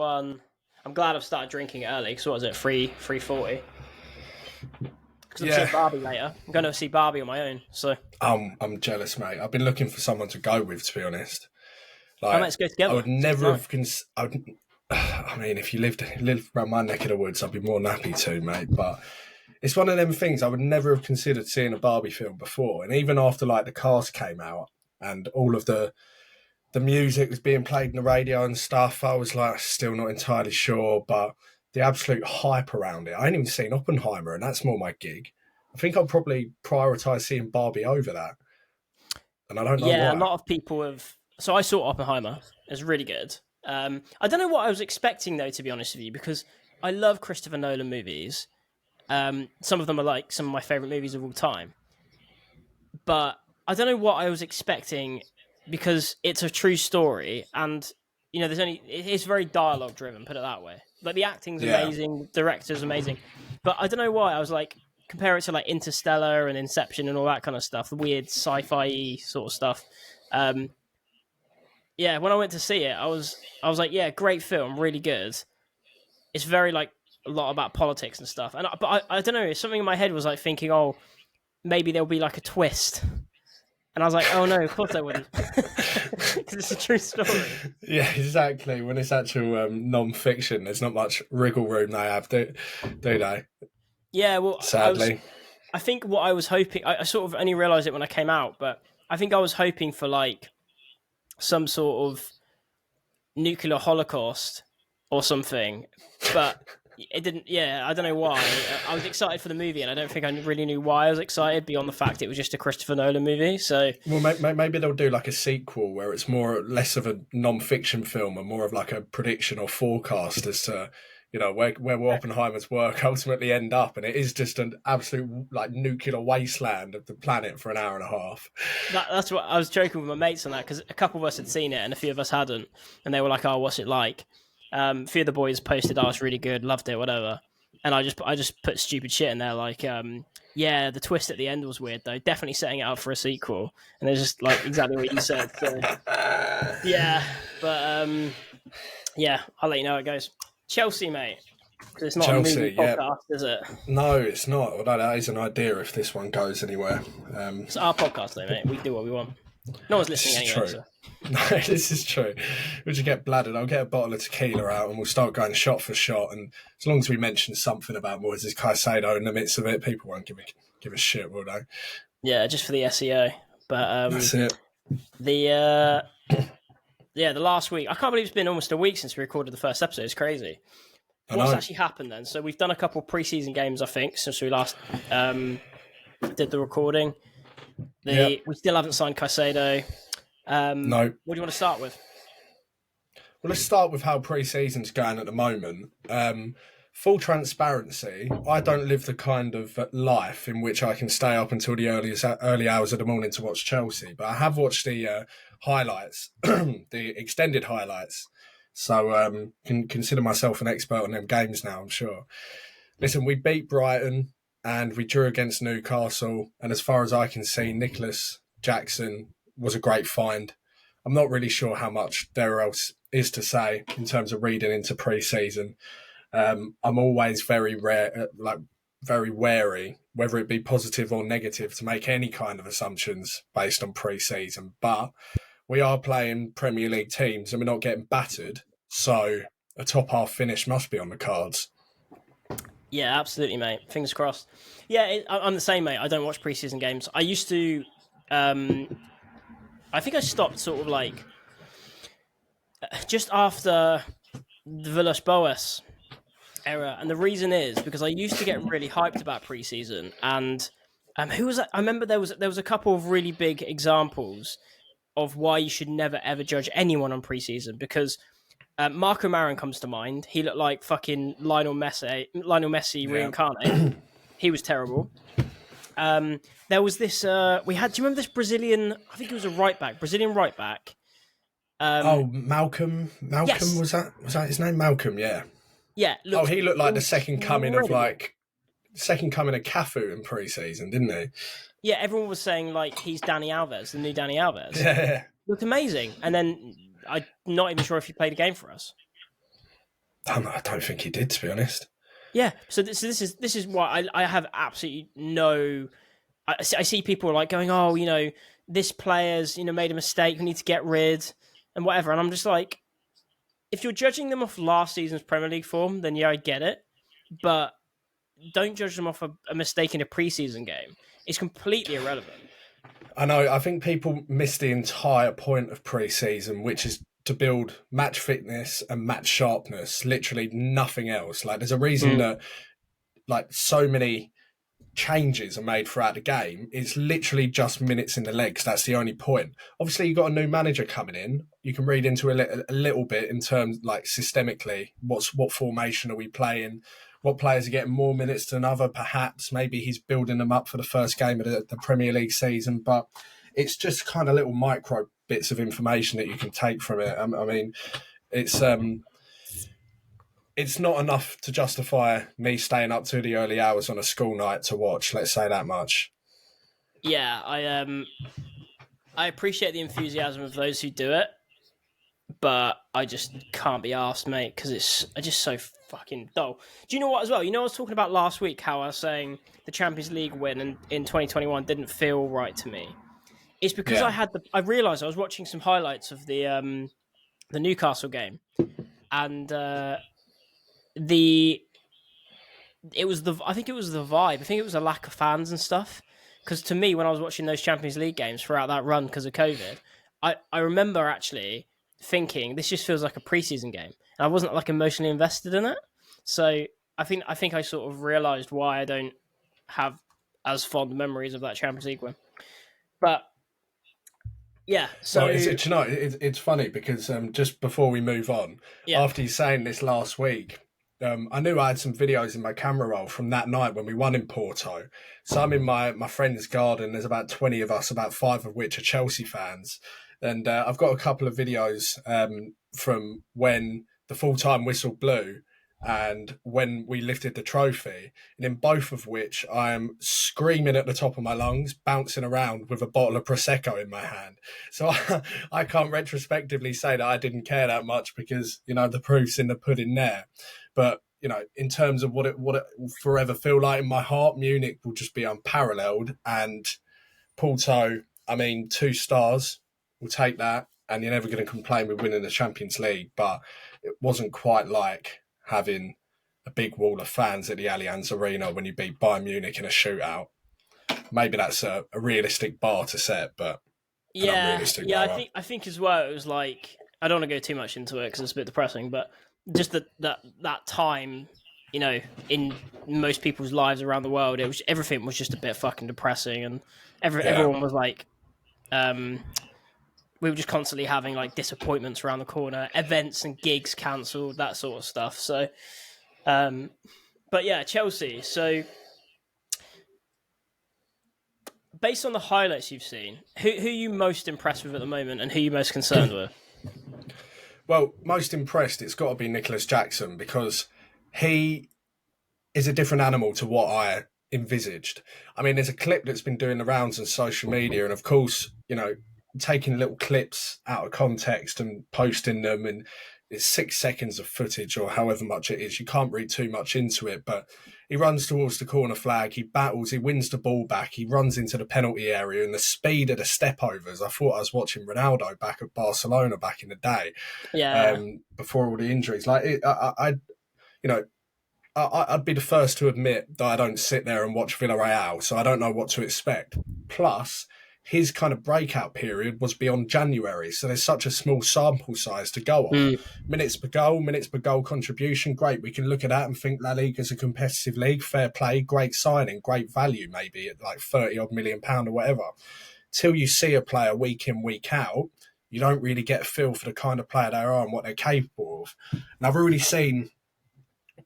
One. I'm glad I've started drinking early. Because what was it? 3:40. Because I'm seeing Barbie later. I'm going to see Barbie on my own. So I'm jealous, mate. I've been looking for someone to go with, to be honest. Like, let's go together. I would never have. I mean, if you lived around my neck of the woods, I'd be more than happy to, mate. But it's one of them things I would never have considered seeing a Barbie film before. And even after like the cast came out and all of the music was being played in the radio and stuff, I was like, still not entirely sure. But the absolute hype around it, I ain't even seen Oppenheimer, and that's more my gig. I think I'll probably prioritise seeing Barbie over that. And I don't know why. Yeah, a lot of people have. So I saw Oppenheimer. It was really good. I don't know what I was expecting, though, to be honest with you, because I love Christopher Nolan movies. Some of them are like some of my favourite movies of all time. But I don't know what I was expecting, because it's a true story, and it's very dialogue driven, put it that way. Like, the acting's amazing, the director's amazing, but I don't know why I was like, compare it to like Interstellar and Inception and all that kind of stuff, the weird sci-fi sort of stuff. When I went to see it, I was like, yeah, great film, really good. It's very like a lot about politics and stuff, but I don't know, something in my head was like thinking, oh, maybe there'll be like a twist. And I was like, oh no, of course I wouldn't. Because it's a true story. Yeah, exactly. When it's actual non-fiction, there's not much wriggle room they have, do they? Yeah, well, sadly. I think what I was hoping, I sort of only realised it when I came out, but I think I was hoping for like some sort of nuclear holocaust or something, but it didn't. Yeah, I don't know why. I was excited for the movie, and I don't think I really knew why I was excited beyond the fact it was just a Christopher Nolan movie. So, well, maybe they'll do like a sequel where it's less of a non-fiction film and more of like a prediction or forecast as to, where Oppenheimer's work ultimately end up, and it is just an absolute like nuclear wasteland of the planet for an hour and a half. That's what I was joking with my mates on that, because a couple of us had seen it and a few of us hadn't, and they were like, "Oh, what's it like?" A few of the boys posted, "Oh, it's really good, loved it, whatever." And I just put stupid shit in there like, "Yeah, the twist at the end was weird though, definitely setting it up for a sequel." And it's just like exactly what you said. So, yeah, but I'll let you know how it goes. Chelsea, mate. It's not Chelsea, a movie podcast, is it? No, it's not. Although that is an idea if this one goes anywhere. It's our podcast, though, mate. We do what we want. No one's listening anyway. True. So. No, this is true. We'll just get bladdered. I'll get a bottle of tequila out and we'll start going shot for shot. And as long as we mention something about Moises Caicedo in the midst of it, people won't give a shit, will they? Yeah, just for the SEO. But that's it. The last week, I can't believe it's been almost a week since we recorded the first episode. It's crazy. What's actually happened then? So we've done a couple pre-season games, I think, since we last did the recording. We still haven't signed Caicedo. No. What do you want to start with? Well, let's start with how pre-season's going at the moment. Full transparency, I don't live the kind of life in which I can stay up until the early hours of the morning to watch Chelsea, but I have watched the highlights, the extended highlights. So can consider myself an expert on them games now, I'm sure. Listen, we beat Brighton and we drew against Newcastle. And as far as I can see, Nicholas Jackson was a great find. I'm not really sure how much there else is to say in terms of reading into pre-season. I'm always very wary, whether it be positive or negative, to make any kind of assumptions based on pre-season. But we are playing Premier League teams and we're not getting battered. So a top half finish must be on the cards. Yeah, absolutely, mate. Fingers crossed. Yeah, I'm the same, mate. I don't watch preseason games. I used to. I think I stopped sort of like just after the Villas-Boas era, and the reason is because I used to get really hyped about preseason. And who was that? I remember there was a couple of really big examples of why you should never ever judge anyone on preseason, because Marco Maron comes to mind. He looked like fucking Lionel Messi reincarnated. He was terrible. There was this. Do you remember this Brazilian? I think he was a Brazilian right back. Malcolm. Yes. Was that his name? Malcolm. Yeah. Yeah. He looked like the second coming of Cafu in pre-season, didn't he? Yeah, everyone was saying like he's Dani Alves, the new Dani Alves. Yeah. Looked amazing, and then I'm not even sure if he played a game for us. I don't think he did, to be honest. Yeah. So this is why I have absolutely no. I see people like going, oh, this player's made a mistake. We need to get rid and whatever. And I'm just like, if you're judging them off last season's Premier League form, then yeah, I get it. But don't judge them off a mistake in a preseason game. It's completely irrelevant. I know. I think people miss the entire point of pre-season, which is to build match fitness and match sharpness. Literally nothing else. Like, there's a reason that like so many changes are made throughout the game. It's literally just minutes in the legs. That's the only point. Obviously, you've got a new manager coming in. You can read into a little bit in terms like systemically, what formation are we playing? What players are getting more minutes than other? Perhaps maybe he's building them up for the first game of the Premier League season. But it's just kind of little micro bits of information that you can take from it. I mean, it's not enough to justify me staying up to the early hours on a school night to watch. Let's say that much. Yeah, I appreciate the enthusiasm of those who do it, but I just can't be asked, mate, because it's just so fucking dull. Do you know what as well? I was talking about last week how I was saying the Champions League win in 2021 didn't feel right to me. It's because I realised I was watching some highlights of the Newcastle game, and I think it was the vibe. I think it was a lack of fans and stuff. Because to me, when I was watching those Champions League games throughout that run because of COVID, I remember actually thinking this just feels like a preseason game, and I wasn't like emotionally invested in it. So I think I sort of realised why I don't have as fond memories of that Champions League win. But yeah, so it's funny because just before we move on, after you saying this last week, I knew I had some videos in my camera roll from that night when we won in Porto. So I'm in my friend's garden. There's about 20 of us, about 5 of which are Chelsea fans. And I've got a couple of videos from when the full-time whistle blew and when we lifted the trophy, and in both of which I am screaming at the top of my lungs, bouncing around with a bottle of Prosecco in my hand. So I can't retrospectively say that I didn't care that much because, the proof's in the pudding there. But, in terms of what it will forever feel like in my heart, Munich will just be unparalleled. And Porto, 2 stars, we'll take that. And you're never going to complain with winning the Champions League. But it wasn't quite like having a big wall of fans at the Allianz Arena when you beat Bayern Munich in a shootout. Maybe that's a realistic bar to set, but I think as well it was like, I don't want to go too much into it because it's a bit depressing, but just that time, in most people's lives around the world, everything was just a bit fucking depressing, and everyone was like, we were just constantly having like disappointments around the corner, events and gigs cancelled, that sort of stuff. So, but yeah, Chelsea. So, based on the highlights you've seen, who are you most impressed with at the moment, and who are you most concerned with? Well, most impressed, it's got to be Nicholas Jackson because he is a different animal to what I envisaged. There's a clip that's been doing the rounds on social media, and of course, taking little clips out of context and posting them, and it's 6 seconds of footage or however much it is. You can't read too much into it, but he runs towards the corner flag, he battles, he wins the ball back, he runs into the penalty area, and the speed of the step overs. I thought I was watching Ronaldo back at Barcelona back in the day, before all the injuries. I'd be the first to admit that I don't sit there and watch Villarreal, so I don't know what to expect. Plus, his kind of breakout period was beyond January, so there's such a small sample size to go on. Minutes per goal contribution, great. We can look at that and think La Liga's a competitive league, fair play, great signing, great value, maybe at like 30 odd million pound or whatever. Till you see a player week in, week out, you don't really get a feel for the kind of player they are and what they're capable of. And I've already seen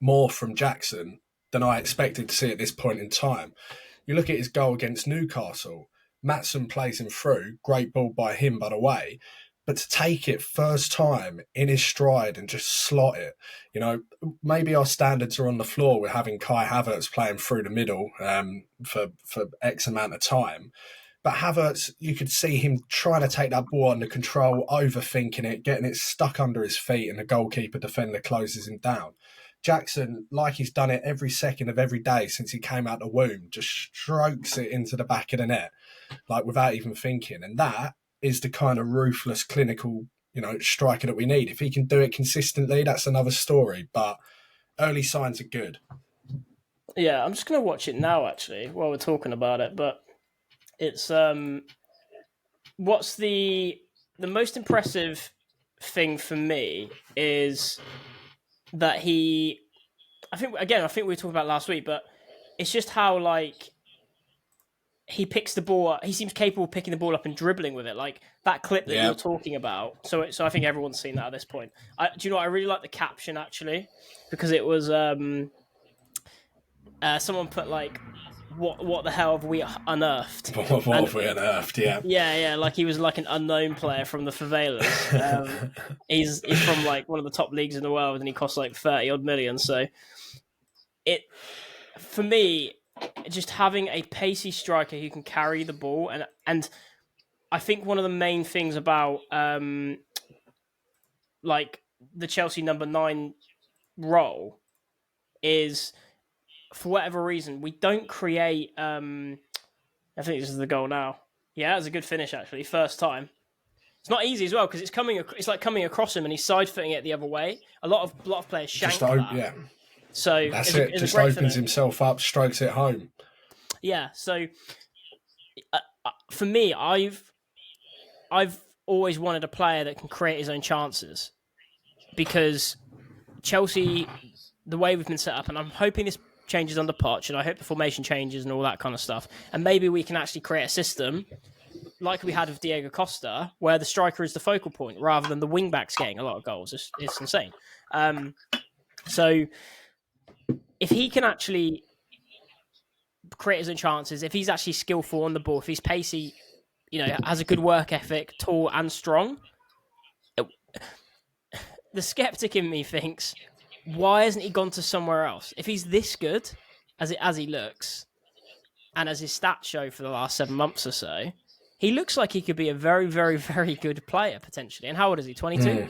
more from Jackson than I expected to see at this point in time. You look at his goal against Newcastle, Maatsen plays him through, great ball by him, by the way, but to take it first time in his stride and just slot it, maybe our standards are on the floor. We're having Kai Havertz playing through the middle for X amount of time, But Havertz, you could see him trying to take that ball under control, overthinking it, getting it stuck under his feet, and the goalkeeper defender closes him down. Jackson, like he's done it every second of every day since he came out the womb, just strokes it into the back of the net, like without even thinking. And that is the kind of ruthless, clinical, striker that we need. If he can do it consistently, that's another story. But early signs are good. Yeah, I'm just going to watch it now, actually, while we're talking about it. But it's what's the most impressive thing for me is that I think we were talking about last week, but it's just how like he picks the ball up. He seems capable of picking the ball up and dribbling with it, like that clip that you're talking about. So I think everyone's seen that at this point. Do you know what? I really like the caption actually, because it was someone put like, what the hell have we unearthed? What have we unearthed? Yeah. Yeah. Like he was like an unknown player from the favelas. He's from like one of the top leagues in the world, and he costs like 30 odd million. So for me, just having a pacey striker who can carry the ball, and I think one of the main things about like the Chelsea number 9 role is, for whatever reason, we don't create. I think this is the goal now. Yeah, it was a good finish actually, first time. It's not easy as well because it's like coming across him and he's side footing it the other way. A lot of players shank that. Yeah. So that's it. Just opens himself up, strokes it home. Yeah. So for me, I've always wanted a player that can create his own chances, because Chelsea, the way we've been set up, and I'm hoping this changes under Poch, and I hope the formation changes and all that kind of stuff, and maybe we can actually create a system like we had with Diego Costa, where the striker is the focal point rather than the wing backs getting a lot of goals. It's insane. So if he can actually create his own chances, if he's actually skillful on the ball, if he's pacey, has a good work ethic, tall and strong, the skeptic in me thinks, why hasn't he gone to somewhere else? If he's this good as he looks, and as his stats show for the last 7 months or so, he looks like he could be a very, very, very good player potentially. And how old is he? 22?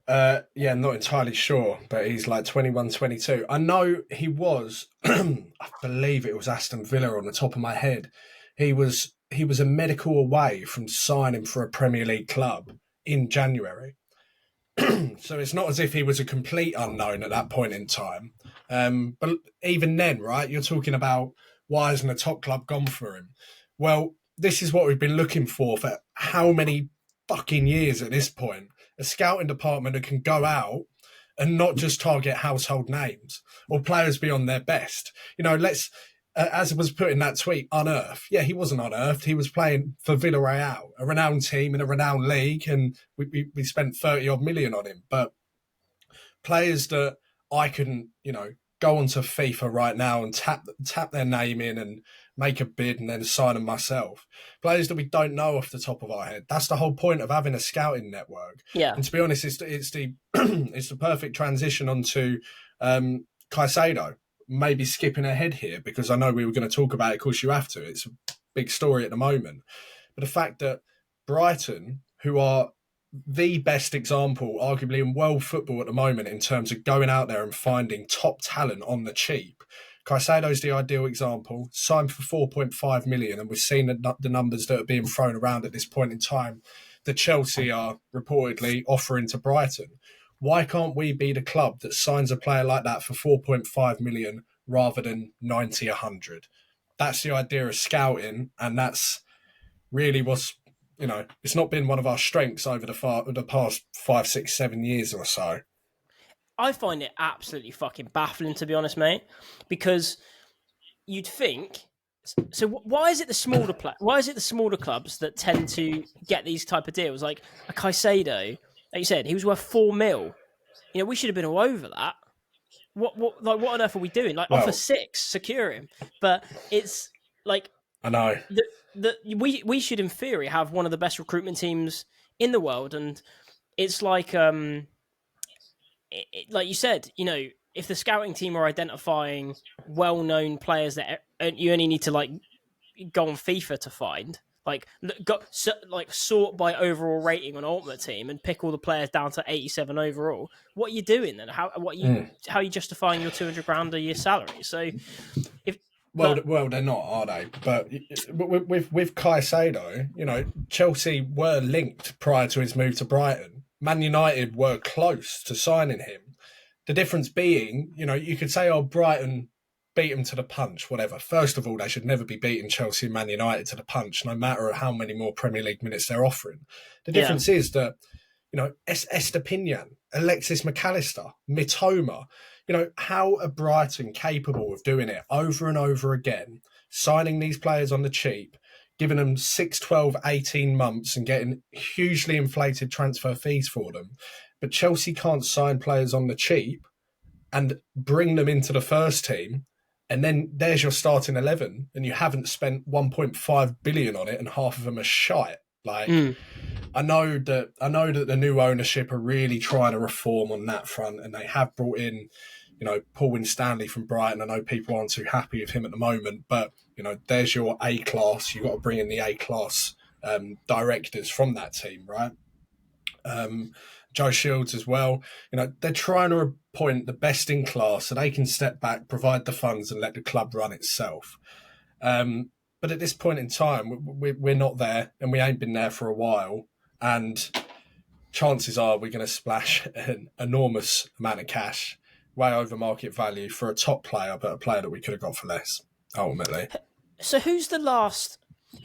Yeah, not entirely sure, but he's like 21, 22. I know he was, I believe it was Aston Villa on the top of my head. He was a medical away from signing for a Premier League club in January. So it's not as if he was a complete unknown at that point in time. But even then, right, you're talking about why hasn't a top club gone for him? Well, this is what we've been looking for how many fucking years at this point. A scouting department that can go out and not just target household names or players beyond their best. As was put in that tweet, unearthed. Yeah, he wasn't unearthed. He was playing for Villarreal, a renowned team in a renowned league, and we spent 30 odd million on him. But players that I couldn't, go onto FIFA right now and tap their name in and make a bid and then sign them myself. Players that we don't know off the top of our head. That's the whole point of having a scouting network. Yeah. And to be honest, it's the it's the perfect transition onto Caicedo. Maybe skipping ahead here because I know we were going to talk about it. Of course, you have to. It's a big story at the moment. But the fact that Brighton, who are the best example, arguably, in world football at the moment in terms of going out there and finding top talent on the cheap. Caicedo's the ideal example, signed for 4.5 million, and we've seen the numbers that are being thrown around at this point in time that Chelsea are reportedly offering to Brighton. Why can't we be the club that signs a player like that for 4.5 million rather than 90, 100? That's the idea of scouting, and that's really what's, it's not been one of our strengths over the past 5, 6, 7 years or so. I find it absolutely fucking baffling, to be honest, mate, because you'd think. So why is it the smaller why is it the smaller clubs that tend to get these type of deals? Like a Caicedo, like you said, he was worth 4 mil. We should have been all over that. What on earth are we doing? Like, offer 6, secure him. But it's like, I know we should in theory have one of the best recruitment teams in the world, and it's like like you said, if the scouting team are identifying well-known players that you only need to go on FIFA to find. Like, sort by overall rating on Ultimate Team and pick all the players down to 87 overall. What are you doing then? How are you justifying your 200 grand a year salary? So, well, they're not, are they? But with Caicedo, Chelsea were linked prior to his move to Brighton. Man United were close to signing him. The difference being, you could say, oh, Brighton beat him to the punch, whatever. First of all, they should never be beating Chelsea and Man United to the punch, no matter how many more Premier League minutes they're offering. The difference is that, Estepinian, Alexis McAllister, Mitoma, how are Brighton capable of doing it over and over again, signing these players on the cheap, giving them 6, 12, 18 months and getting hugely inflated transfer fees for them. But Chelsea can't sign players on the cheap and bring them into the first team, and then there's your starting 11, and you haven't spent 1.5 billion on it, and half of them are shite. Like, I know that the new ownership are really trying to reform on that front, and they have brought in, Paul Winstanley from Brighton. I know people aren't too happy with him at the moment, but there's your A class. You've got to bring in the A class directors from that team, right? Joe Shields as well. They're trying to appoint the best in class so they can step back, provide the funds, and let the club run itself. But at this point in time, we're not there, and we ain't been there for a while. And chances are we're going to splash an enormous amount of cash, way over market value, for a top player, but a player that we could have got for less, ultimately. So who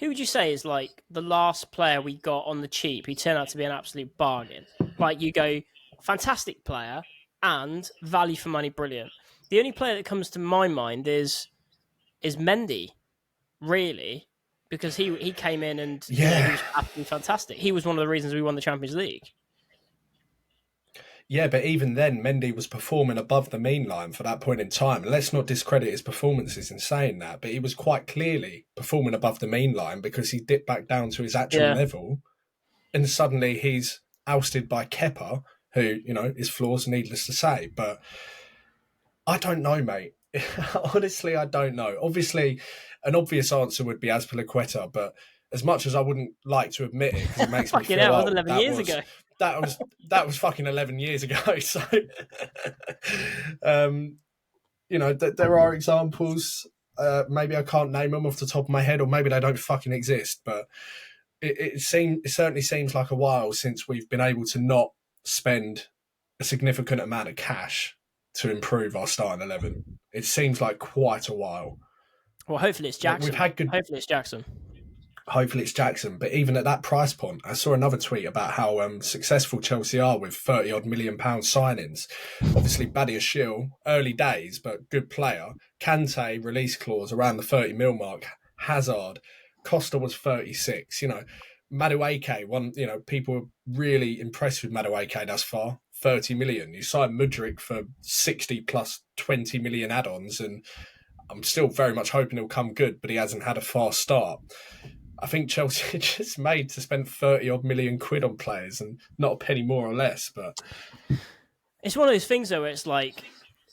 would you say is like the last player we got on the cheap who turned out to be an absolute bargain? Like, you go, fantastic player and value for money, brilliant. The only player that comes to my mind is Mendy, really, because he came in and he was absolutely fantastic. He was one of the reasons we won the Champions League. Yeah, but even then, Mendy was performing above the mean line for that point in time. And let's not discredit his performances in saying that, but he was quite clearly performing above the mean line because he dipped back down to his actual level. And suddenly he's ousted by Kepa, who, his flaws, needless to say. But I don't know, mate. Honestly, I don't know. Obviously, an obvious answer would be Azpilicueta, but as much as I wouldn't like to admit it, because it makes me feel that was 11 years ago. That was fucking 11 years ago. So, there are examples. Maybe I can't name them off the top of my head, or maybe they don't fucking exist. But it certainly seems like a while since we've been able to not spend a significant amount of cash to improve our starting 11. It seems like quite a while. Well, hopefully it's Jackson. Hopefully it's Jackson. But even at that price point, I saw another tweet about how successful Chelsea are with 30-odd million pound signings. Obviously, Badiashile, early days, but good player. Kante, release clause around the 30 mil mark. Hazard, Costa was 36. Madueke, people were really impressed with Madueke thus far. 30 million. You signed Mudryk for 60 plus 20 million add-ons, and I'm still very much hoping he'll come good, but he hasn't had a fast start. I think Chelsea just made to spend 30-odd million quid on players and not a penny more or less. But it's one of those things, though, where it's like,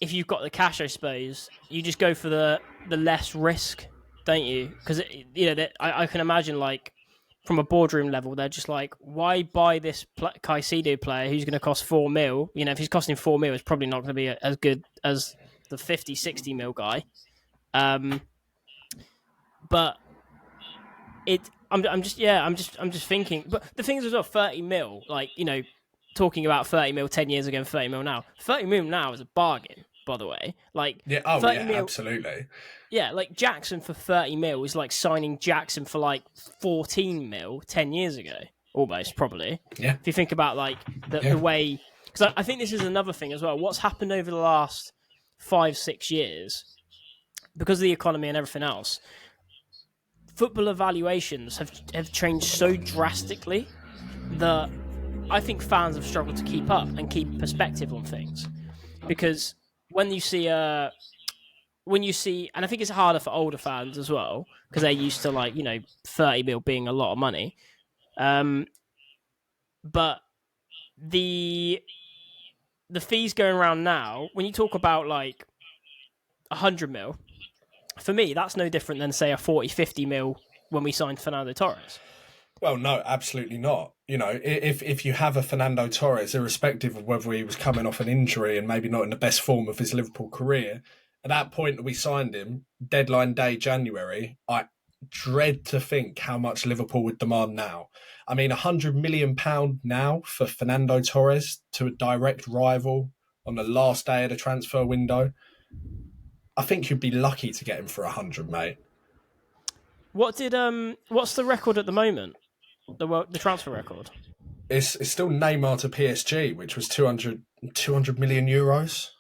if you've got the cash, I suppose, you just go for the less risk, don't you? Because, I can imagine, like, from a boardroom level, they're just like, why buy this Caicedo player who's going to cost 4 mil? If he's costing 4 mil, it's probably not going to be as good as the 50, 60 mil guy. But I'm just thinking. But the thing is as well, 30 mil, like, talking about 30 mil 10 years ago and 30 mil now. 30 mil now is a bargain, by the way. Like, 30 mil, absolutely. Yeah, like Jackson for 30 mil is like signing Jackson for like 14 mil 10 years ago, almost, probably. Yeah. If you think about like the way, because I think this is another thing as well. What's happened over the last 5-6 years, because of the economy and everything else, football evaluations have changed so drastically that I think fans have struggled to keep up and keep perspective on things. Because when you see, and I think it's harder for older fans as well, because they're used to 30 mil being a lot of money. But the fees going around now, when you talk about like 100 mil, for me, that's no different than say a 40, 50 mil when we signed Fernando Torres. Well, no, absolutely not. You know, if you have a Fernando Torres, irrespective of whether he was coming off an injury and maybe not in the best form of his Liverpool career, at that point that we signed him, deadline day January, I dread to think how much Liverpool would demand now. I mean, £100 million now for Fernando Torres to a direct rival on the last day of the transfer window. I think you'd be lucky to get him for 100, mate. What's the record at the moment? The transfer record. It's still Neymar to PSG, which was 200 million euros.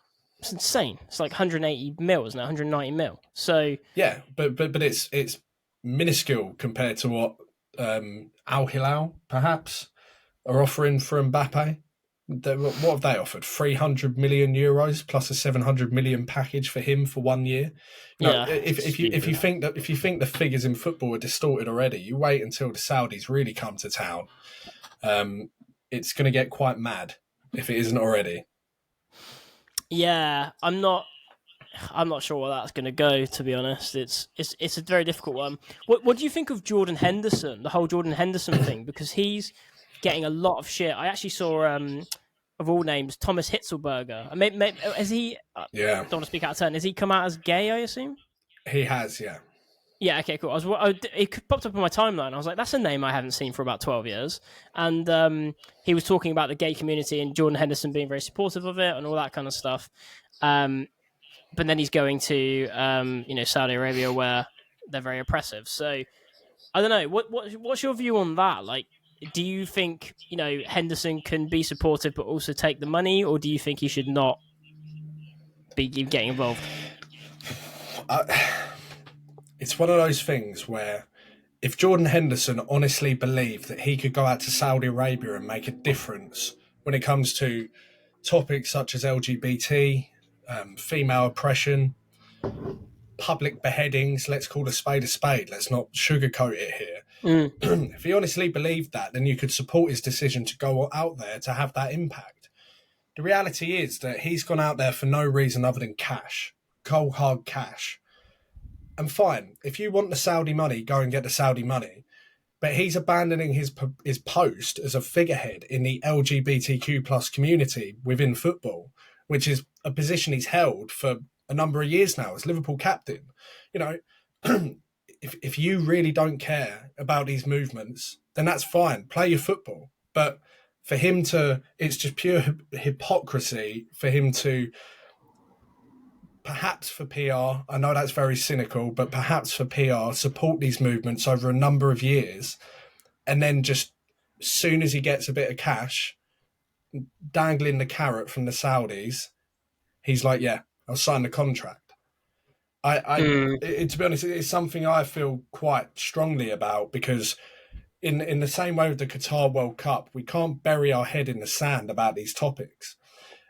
It's insane. It's like 180 mil, isn't it? 190 mil. So yeah, but it's minuscule compared to what Al Hilal perhaps are offering for Mbappe. What have they offered? 300 million euros plus a 700 million package for him for 1 year. No, if you think the figures in football are distorted already, you wait until the Saudis really come to town. It's going to get quite mad if it isn't already. Yeah, I'm not sure where that's going to go. To be honest, it's a very difficult one. What do you think of Jordan Henderson? The whole Jordan Henderson thing, because he's getting a lot of shit. I actually saw, of all names, Thomas Hitzlberger. Has he? Yeah. Don't want to speak out of turn. Has he come out as gay? I assume. He has, yeah. Yeah, okay, cool. It popped up on my timeline. I was like, that's a name I haven't seen for about 12 years. And he was talking about the gay community and Jordan Henderson being very supportive of it and all that kind of stuff. But then he's going to, Saudi Arabia where they're very oppressive. So I don't know. What's your view on that? Like, do you think, Henderson can be supportive but also take the money, or do you think he should not be getting involved? It's one of those things where if Jordan Henderson honestly believed that he could go out to Saudi Arabia and make a difference when it comes to topics such as LGBT, female oppression, public beheadings, let's call a spade, let's not sugarcoat it here. If he honestly believed that, then you could support his decision to go out there to have that impact. The reality is that he's gone out there for no reason other than cash, cold hard cash. And fine, if you want the Saudi money, go and get the Saudi money. But he's abandoning his post as a figurehead in the LGBTQ plus community within football, which is a position he's held for a number of years now as Liverpool captain. If you really don't care about these movements, then that's fine. Play your football. But for him to, it's just pure hypocrisy for him to, perhaps for PR, I know that's very cynical, but perhaps for PR, support these movements over a number of years, and then just as soon as he gets a bit of cash, dangling the carrot from the Saudis, he's like, yeah, I'll sign the contract. To be honest, it's something I feel quite strongly about, because in the same way with the Qatar World Cup, we can't bury our head in the sand about these topics.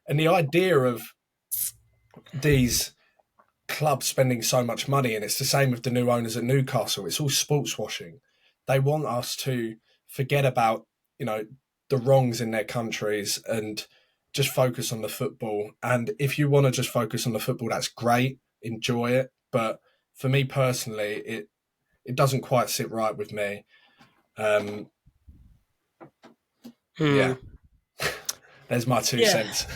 And the idea of these clubs spending so much money, and it's the same with the new owners at Newcastle, it's all sports washing. They want us to forget about, the wrongs in their countries and just focus on the football. And if you want to just focus on the football, that's great, enjoy it. But for me personally, it doesn't quite sit right with me. Yeah. There's my 2 cents.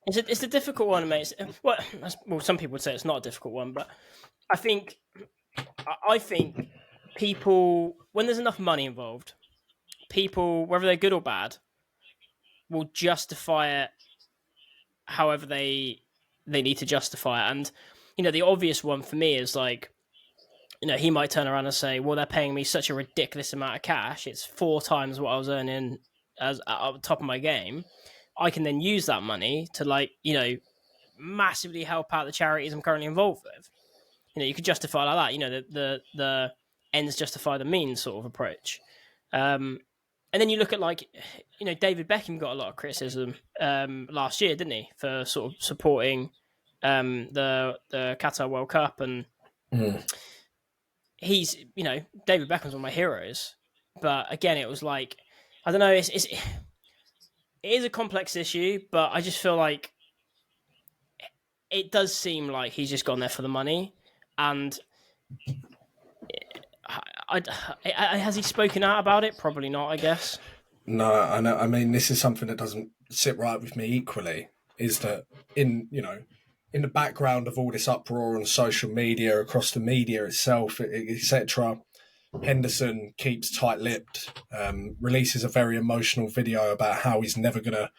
It's a difficult one, mate. Well, some people would say it's not a difficult one, but I think people, when there's enough money involved, people, whether they're good or bad, will justify it however they need to justify it. And, the obvious one for me is like, he might turn around and say, well, they're paying me such a ridiculous amount of cash. It's 4 times what I was earning as at the top of my game. I can then use that money to massively help out the charities I'm currently involved with. You could justify it like that. The ends justify the means sort of approach. And then you look at David Beckham got a lot of criticism last year, didn't he, for sort of supporting the Qatar World Cup, and he's David Beckham's one of my heroes. But again, it was like, I don't know, it is a complex issue, but I just feel like it does seem like he's just gone there for the money. And has he spoken out about it? Probably not, I guess. No, I know. I mean, this is something that doesn't sit right with me equally. Is that in the background of all this uproar on social media, across the media itself, etc. Henderson keeps tight-lipped, releases a very emotional video about how he's never gonna,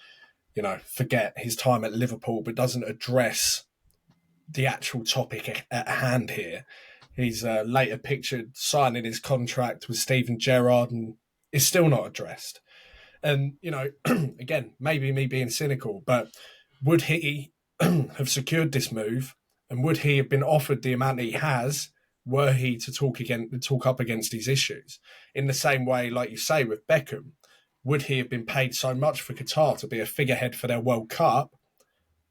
forget his time at Liverpool, but doesn't address the actual topic at hand here. He's later pictured signing his contract with Steven Gerrard and is still not addressed. And, again, maybe me being cynical, but would he have secured this move and would he have been offered the amount he has were he to talk up against these issues? In the same way, like you say, with Beckham, would he have been paid so much for Qatar to be a figurehead for their World Cup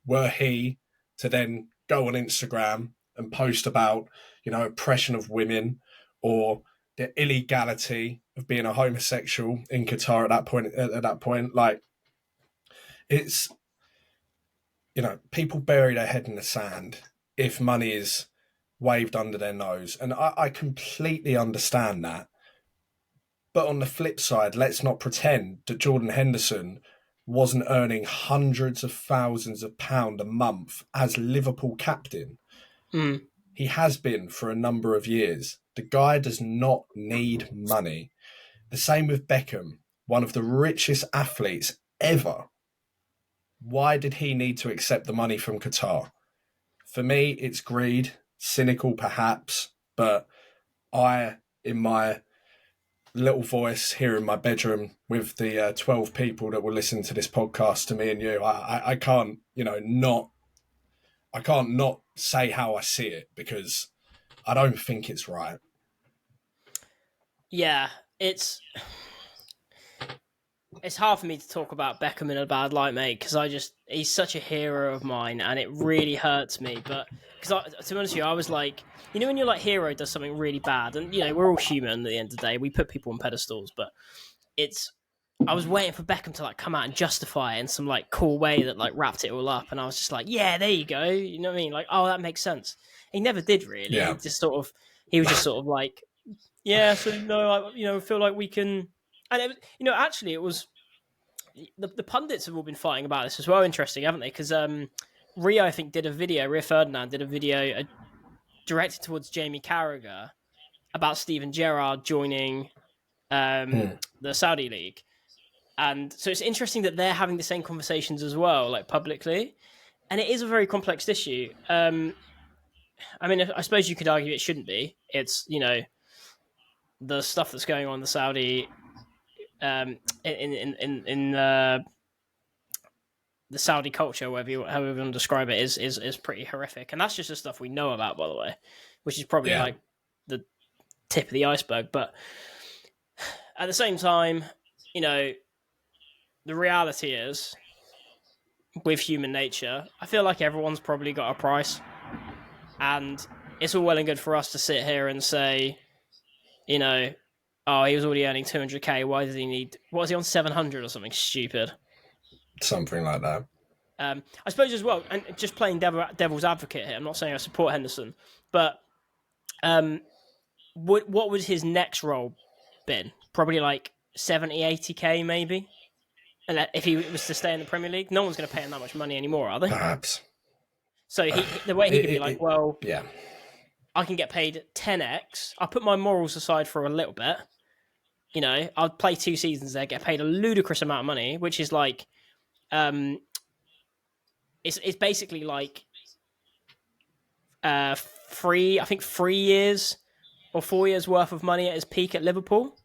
were he to then go on Instagram and post about, oppression of women or the illegality of being a homosexual in Qatar at that point, like it's, people bury their head in the sand if money is waved under their nose. And I completely understand that. But on the flip side, let's not pretend that Jordan Henderson wasn't earning hundreds of thousands of pounds a month as Liverpool captain. Mm. He has been for a number of years. The guy does not need money. The same with Beckham, one of the richest athletes ever. Why did he need to accept the money from Qatar? For me, it's greed, cynical perhaps, but in my little voice here in my bedroom with the 12 people that will listen to this podcast to me and you, I can't, I can't not say how I see it because I don't think it's right. Yeah, it's hard for me to talk about Beckham in a bad light, mate, because he's such a hero of mine, and it really hurts me. But because to be honest with you, I was like, when your hero does something really bad, and we're all human at the end of the day, we put people on pedestals, but I was waiting for Beckham to come out and justify it in some cool way that wrapped it all up, and I was just like, yeah, there you go, you know what I mean? Oh, that makes sense. He never did really. Yeah. He was just sort of like, yeah, so no, I feel like we can. And it was, actually, it was the pundits have all been fighting about this as well. Interesting, haven't they? Because Rio Ferdinand did a video directed towards Jamie Carragher about Steven Gerrard joining the Saudi league, and so it's interesting that they're having the same conversations as well, publicly, and it is a very complex issue. I mean, I suppose you could argue it shouldn't be. It's the stuff that's going on in the Saudi in the Saudi culture, however you want to describe it, is pretty horrific, and that's just the stuff we know about, by the way, which is probably the tip of the iceberg. But at the same time, the reality is, with human nature, I feel like everyone's probably got a price, and it's all well and good for us to sit here and say, oh, he was already earning 200k. Why does he need? What was he on, 700 or something stupid? Something like that. I suppose as well, and just playing devil's advocate here. I'm not saying I support Henderson, but what would his next role been? Probably 70, 80k maybe. And if he was to stay in the Premier League, no one's going to pay him that much money anymore, are they? Perhaps. So the way he could be yeah, I can get paid 10x. I'll put my morals aside for a little bit. I'll play 2 seasons there, get paid a ludicrous amount of money, which is it's basically 3 years or 4 years worth of money at his peak at Liverpool.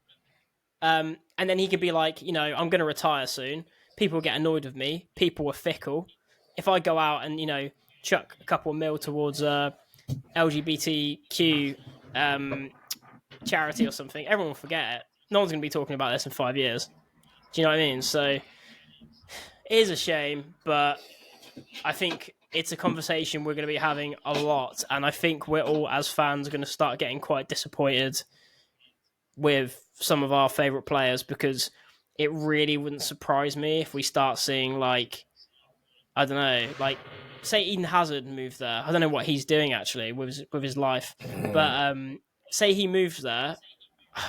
And then he could be I'm going to retire soon. People get annoyed with me. People are fickle. If I go out and, chuck a couple of mil towards LGBTQ charity or something, everyone will forget it. No one's going to be talking about this in 5 years. Do you know what I mean? So it is a shame, but I think it's a conversation we're going to be having a lot. And I think we're all, as fans, going to start getting quite disappointed with some of our favourite players, because it really wouldn't surprise me if we start seeing I don't know, say Eden Hazard moved there. I don't know what he's doing actually with his life, but say he moved there,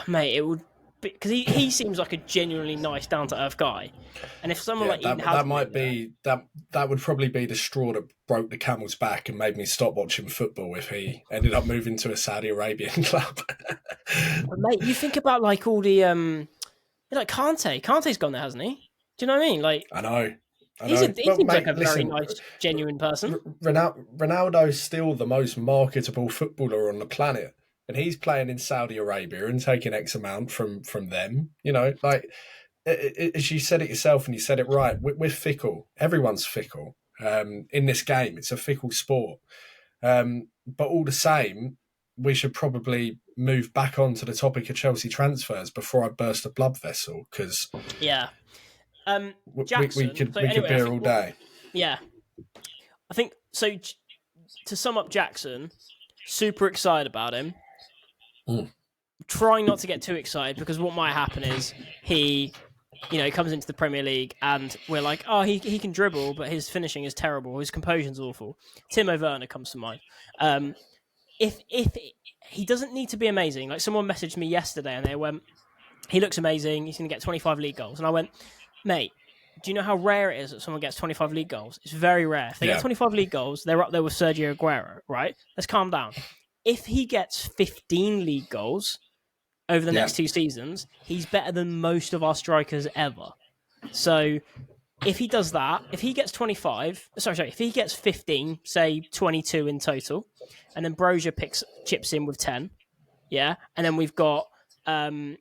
mate, it would because he seems like a genuinely nice, down to earth guy, and if someone Yeah, like Eden that Hazard might moved there, be that would probably be the straw that broke the camel's back and made me stop watching football if he ended up moving to a Saudi Arabian club. but mate, you think about like all the like Kante. Kante's gone there, hasn't he? Do you know what I mean? Like I know, I he know. But seems like mate, a very listen, nice, genuine person. Ronaldo's still the most marketable footballer on the planet, and he's playing in Saudi Arabia and taking X amount from them. You know, like as you said it yourself, and you said it right. We're fickle. Everyone's fickle. In this game, it's a fickle sport. But all the same, we should probably move back onto the topic of Chelsea transfers before I burst a blood vessel because Yeah. we Jackson. could So we could anyway, be I here think all day. yeah, I think so. To sum up Jackson, super excited about him. Trying not to get too excited because what might happen is he comes into the Premier League and we're like, oh, he can dribble, but his finishing is terrible. His composure's awful. Timo Werner comes to mind. If he doesn't need to be amazing, like someone messaged me yesterday and they went, he looks amazing. He's going to get 25 league goals, and I went, mate. Do you know how rare it is that someone gets 25 league goals? It's very rare. If they get 25 league goals, they're up there with Sergio Aguero, right? Let's calm down. If he gets 15 league goals over the next 2 seasons, he's better than most of our strikers ever. So if he does that, if he gets 25, if he gets 15, say 22 in total, and then Brozier chips in with 10, yeah, and then we've got, Mudryk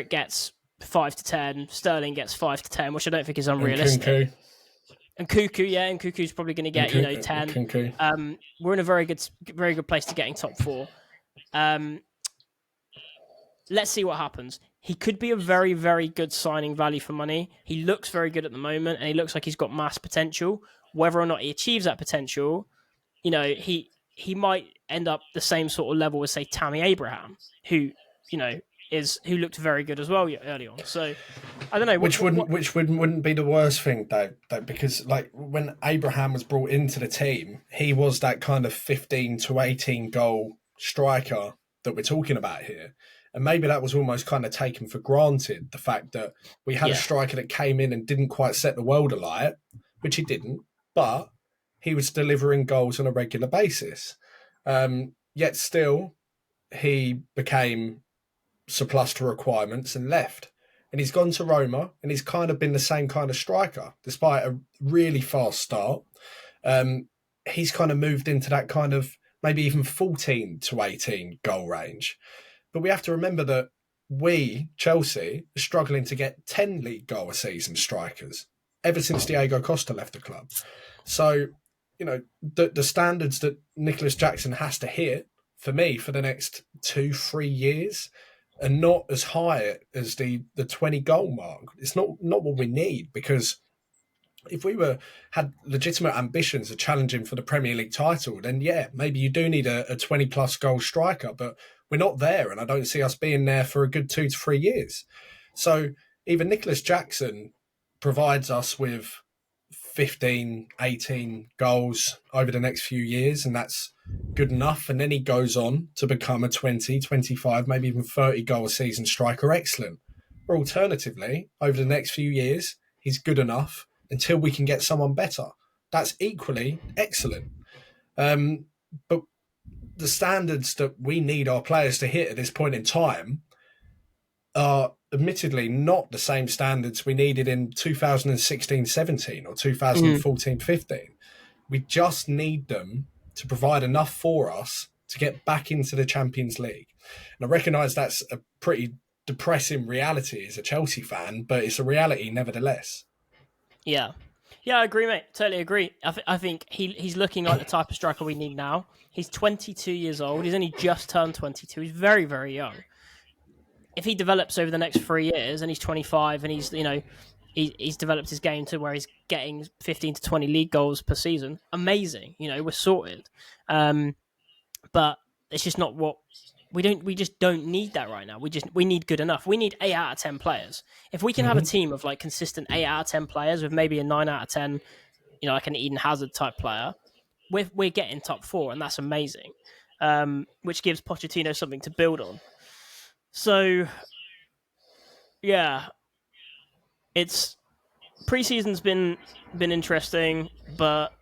gets 5 to 10, Sterling gets 5 to 10, which I don't think is unrealistic. And Kuku's probably going to get 10. We're in a very good place to getting top 4. Let's see what happens. He could be a very, very good signing value for money. He looks very good at the moment, and he looks like he's got mass potential. Whether or not he achieves that potential, he might end up the same sort of level as, say, Tammy Abraham, who looked very good as well early on. So I don't know. Which wouldn't be the worst thing, Dave, because like when Abraham was brought into the team, he was that kind of 15 to 18 goal striker that we're talking about here. And maybe that was almost kind of taken for granted, the fact that we had a striker that came in and didn't quite set the world alight, which he didn't, but he was delivering goals on a regular basis. Yet still, he became surplus to requirements and left. And he's gone to Roma, and he's kind of been the same kind of striker, despite a really fast start. He's kind of moved into that kind of maybe even 14 to 18 goal range. But we have to remember that we, Chelsea, are struggling to get 10 league goal a season strikers ever since Diego Costa left the club. So, the standards that Nicholas Jackson has to hit, for me, for the next 2-3 years, are not as high as the 20 goal mark. It's not what we need, because if we had legitimate ambitions of challenging for the Premier League title, then maybe you do need a 20 plus goal striker, but we're not there, and I don't see us being there for a good 2 to 3 years. So either Nicholas Jackson provides us with 15, 18 goals over the next few years, and that's good enough, and then he goes on to become a 20, 25, maybe even 30 goal a season striker, excellent. Or alternatively, over the next few years, he's good enough until we can get someone better. That's equally excellent. But the standards that we need our players to hit at this point in time are admittedly not the same standards we needed in 2016-17 or 2014-15. We just need them to provide enough for us to get back into the Champions League. And I recognise that's a pretty depressing reality as a Chelsea fan, but it's a reality nevertheless. Yeah, I agree, mate. Totally agree. I think he's looking like the type of striker we need now. He's 22 years old. He's only just turned 22. He's very, very young. If he develops over the next 3 years and he's 25 and he's developed his game to where he's getting 15 to 20 league goals per season, amazing. We're sorted. But it's just not what we just don't need that right now. We need good enough. We need 8 out of 10 players. If we can have a team of like consistent 8 out of 10 players with maybe a 9 out of 10, like an Eden Hazard type player, we're getting top four, and that's amazing. Which gives Pochettino something to build on. So, yeah, it's preseason's been interesting, but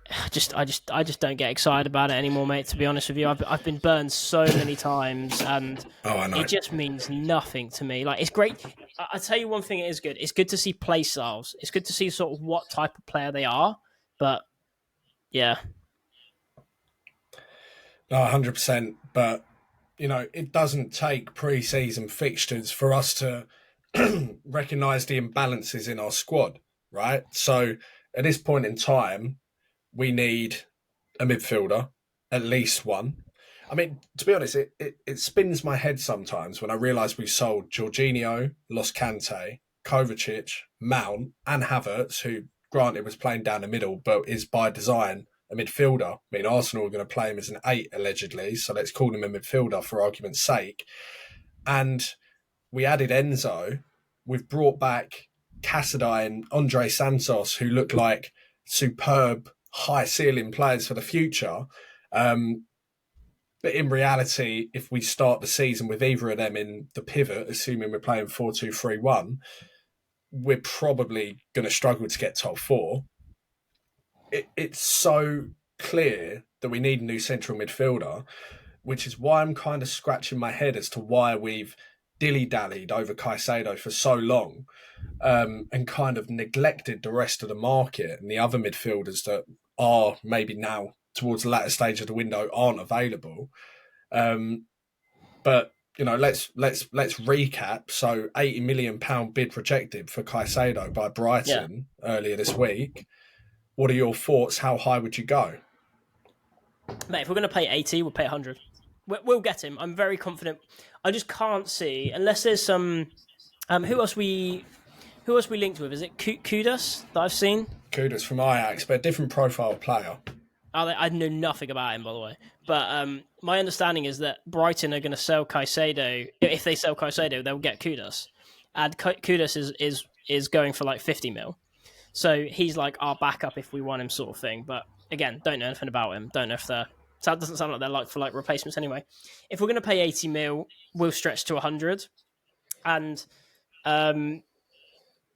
I just don't get excited about it anymore, mate. To be honest with you, I've been burned so many times, and Oh, I know. it just means nothing to me. Like, it's great. I tell you one thing, it is good. It's good to see play styles. It's good to see sort of what type of player they are. But yeah, No, 100%. But, it doesn't take pre-season fixtures for us to recognise the imbalances in our squad, right? So at this point in time, we need a midfielder, at least one. I mean, to be honest, it spins my head sometimes when I realise we sold Jorginho, Los Kante, Kovacic, Mount, and Havertz, who, granted, was playing down the middle, but is by design a midfielder. I mean, Arsenal are going to play him as an 8, allegedly, so let's call him a midfielder for argument's sake. And we added Enzo. We've brought back Casadei and Andre Santos, who look like superb high ceiling players for the future. But in reality, if we start the season with either of them in the pivot, assuming we're playing 4-2-3-1, we're probably going to struggle to get top four. It's so clear that we need a new central midfielder, which is why I'm kind of scratching my head as to why we've dilly-dallied over Caicedo for so long, and kind of neglected the rest of the market and the other midfielders that are maybe now towards the latter stage of the window aren't available. But let's recap. So £80 million bid rejected for Caicedo by Brighton earlier this week. What are your thoughts? How high would you go? mate, if we're going to pay 80, we'll pay 100. We'll get him. I'm very confident. I just can't see, unless there's some. Who else we linked with? Is it Kudus that I've seen? Kudus from Ajax, but a different profile player. I know nothing about him, by the way. But my understanding is that Brighton are going to sell Caicedo. If they sell Caicedo, they'll get Kudus. And Kudus is going for like 50 mil. So he's like our backup if we want him, sort of thing. But again, don't know anything about him. Don't know if they're... So that doesn't sound like they're like for like replacements anyway. If we're going to pay 80 mil, we'll stretch to 100. And,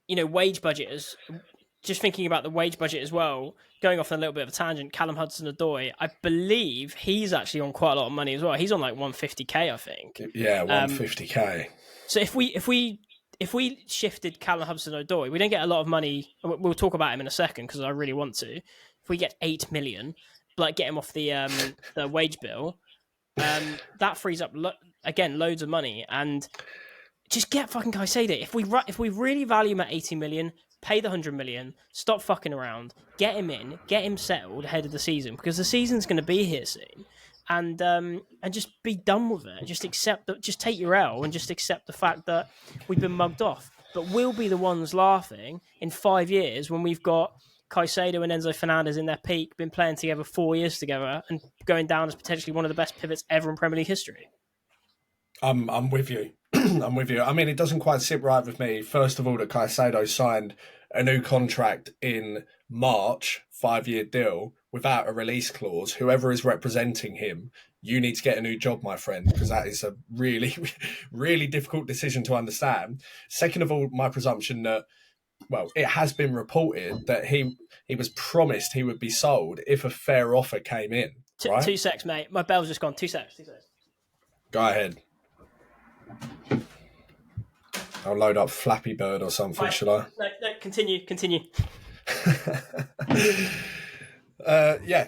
wage budget is... Just thinking about the wage budget as well, going off on a little bit of a tangent, Callum Hudson-Odoi, I believe he's actually on quite a lot of money as well. He's on like 150k, I think. Yeah, 150k. So if we shifted Callum Hudson-Odoi, we don't get a lot of money. We'll talk about him in a second because I really want to. If we get 8 million, like get him off the wage bill, that frees up again loads of money, and just get fucking Caicedo. If we really value him at 80 million. Pay the 100 million, stop fucking around, get him in, get him settled ahead of the season, because the season's going to be here soon, and just be done with it. Just take your L and just accept the fact that we've been mugged off. But we'll be the ones laughing in 5 years when we've got Caicedo and Enzo Fernandez in their peak, been playing together 4 years together, and going down as potentially one of the best pivots ever in Premier League history. I'm with you. I'm with you. I mean, it doesn't quite sit right with me. First of all, that Caicedo signed a new contract in March, 5-year deal, without a release clause. Whoever is representing him, you need to get a new job, my friend, because that is a really, really difficult decision to understand. Second of all, my presumption that, well, it has been reported that he was promised he would be sold if a fair offer came in. Right? 2 secs, mate. My bell's just gone. 2 secs. Go ahead. I'll load up Flappy Bird or something, Right. should I? No, continue.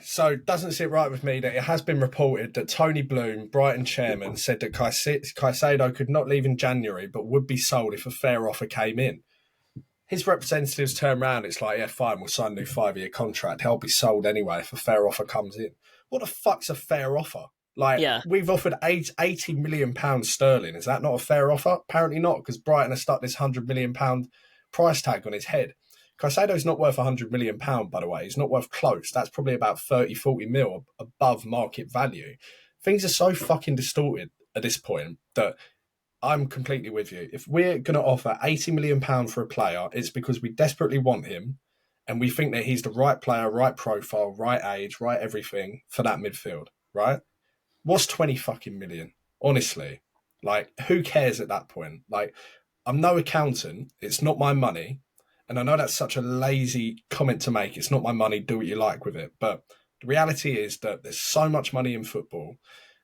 So doesn't sit right with me that it has been reported that Tony Bloom, Brighton chairman, said that Caicedo could not leave in January but would be sold if a fair offer came in. His representatives turn around, it's like, yeah, fine, we'll sign a new 5-year contract. He'll be sold anyway if a fair offer comes in. What the fuck's a fair offer? We've offered £80 million sterling. Is that not a fair offer? Apparently not, because Brighton has stuck this £100 million price tag on his head. Caicedo's not worth £100 million, by the way. He's not worth close. That's probably about 30, 40 mil above market value. Things are so fucking distorted at this point that I'm completely with you. If we're going to offer £80 million for a player, it's because we desperately want him and we think that he's the right player, right profile, right age, right everything for that midfield, right? What's 20 fucking million? Honestly, like, who cares at that point? Like, I'm no accountant. It's not my money. And I know that's such a lazy comment to make. It's not my money. Do what you like with it. But the reality is that there's so much money in football.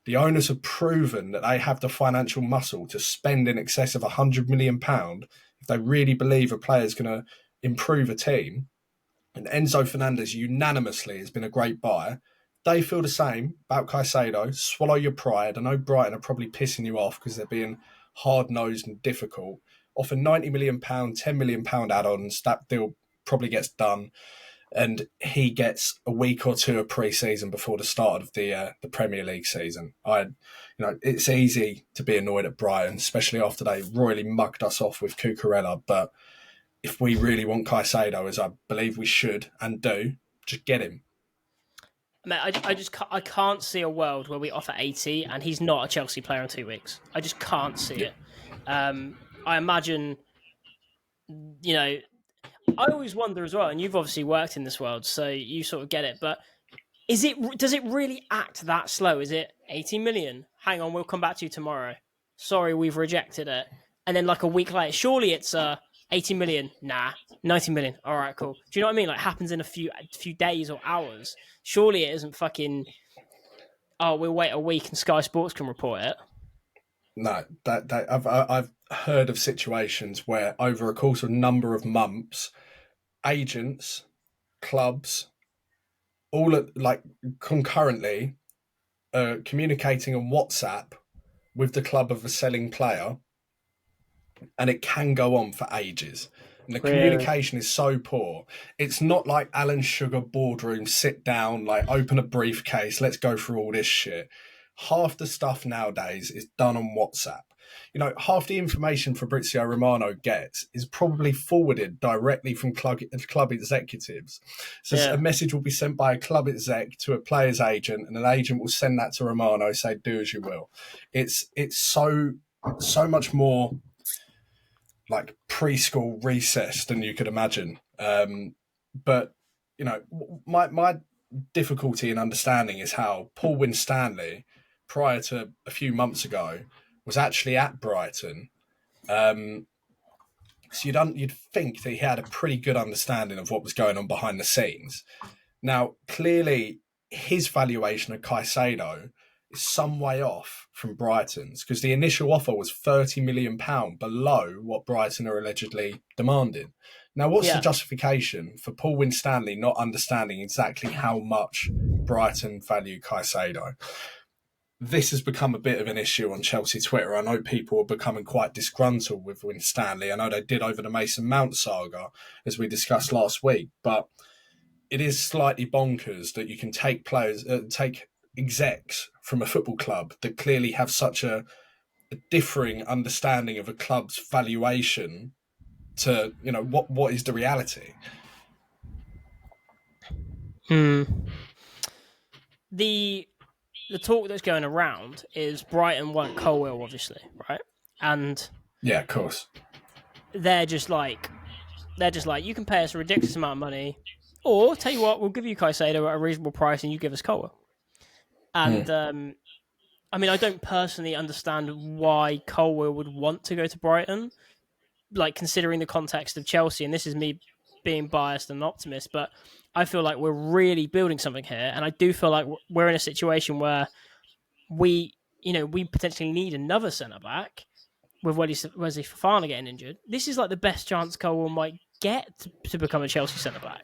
The owners have proven that they have the financial muscle to spend in excess of £100 million if they really believe a player is going to improve a team. And Enzo Fernandez unanimously has been a great buy. They feel the same about Caicedo. Swallow your pride. I know Brighton are probably pissing you off because they're being hard-nosed and difficult. Offer £90 million, £10 million add-ons. That deal probably gets done. And he gets a week or two of pre-season before the start of the Premier League season. It's easy to be annoyed at Brighton, especially after they royally mugged us off with Cucurella. But if we really want Caicedo, as I believe we should and do, just get him. Man, I can't see a world where we offer 80 and he's not a Chelsea player in 2 weeks. I just can't see it. I imagine, I always wonder as well, and you've obviously worked in this world, so you sort of get it, but does it really act that slow? Is it 80 million? Hang on, we'll come back to you tomorrow. Sorry, we've rejected it. And then like a week later, surely it's 80 million. Nah, 90 million. All right, cool. Do you know what I mean? Like happens in a few days or hours. Surely it isn't fucking, oh, we'll wait a week and Sky Sports can report it. No, I've heard of situations where over a course of a number of months, agents, clubs, all like concurrently communicating on WhatsApp with the club of a selling player, and it can go on for ages. And the communication is so poor. It's not like Alan Sugar boardroom, sit down, like open a briefcase, let's go through all this shit. Half the stuff nowadays is done on WhatsApp. Half the information Fabrizio Romano gets is probably forwarded directly from club executives. So a message will be sent by a club exec to a player's agent, and an agent will send that to Romano, say, do as you will. It's so much more like preschool recess than you could imagine. But my difficulty in understanding is how Paul Winstanley, prior to a few months ago, was actually at Brighton. So you'd think that he had a pretty good understanding of what was going on behind the scenes. Now, clearly, his valuation of Caicedo is some way off from Brighton's, because the initial offer was £30 million below what Brighton are allegedly demanding. Now, what's the justification for Paul Winstanley not understanding exactly how much Brighton value Caicedo? This has become a bit of an issue on Chelsea Twitter. I know people are becoming quite disgruntled with Winstanley. I know they did over the Mason Mount saga, as we discussed last week, but it is slightly bonkers that you can take take execs from a football club that clearly have such a differing understanding of a club's valuation to, what is the reality. The talk that's going around is Brighton want Colwill, obviously, right? And yeah, of course, they're just like, you can pay us a ridiculous amount of money, or tell you what, we'll give you Caicedo at a reasonable price, and you give us Colwill. And I don't personally understand why Colwill would want to go to Brighton, like considering the context of Chelsea. And this is me being biased and an optimist, but I feel like we're really building something here, and I do feel like we're in a situation where we potentially need another centre back with Wesley Fofana getting injured. This is like the best chance Colwill might get to become a Chelsea centre back,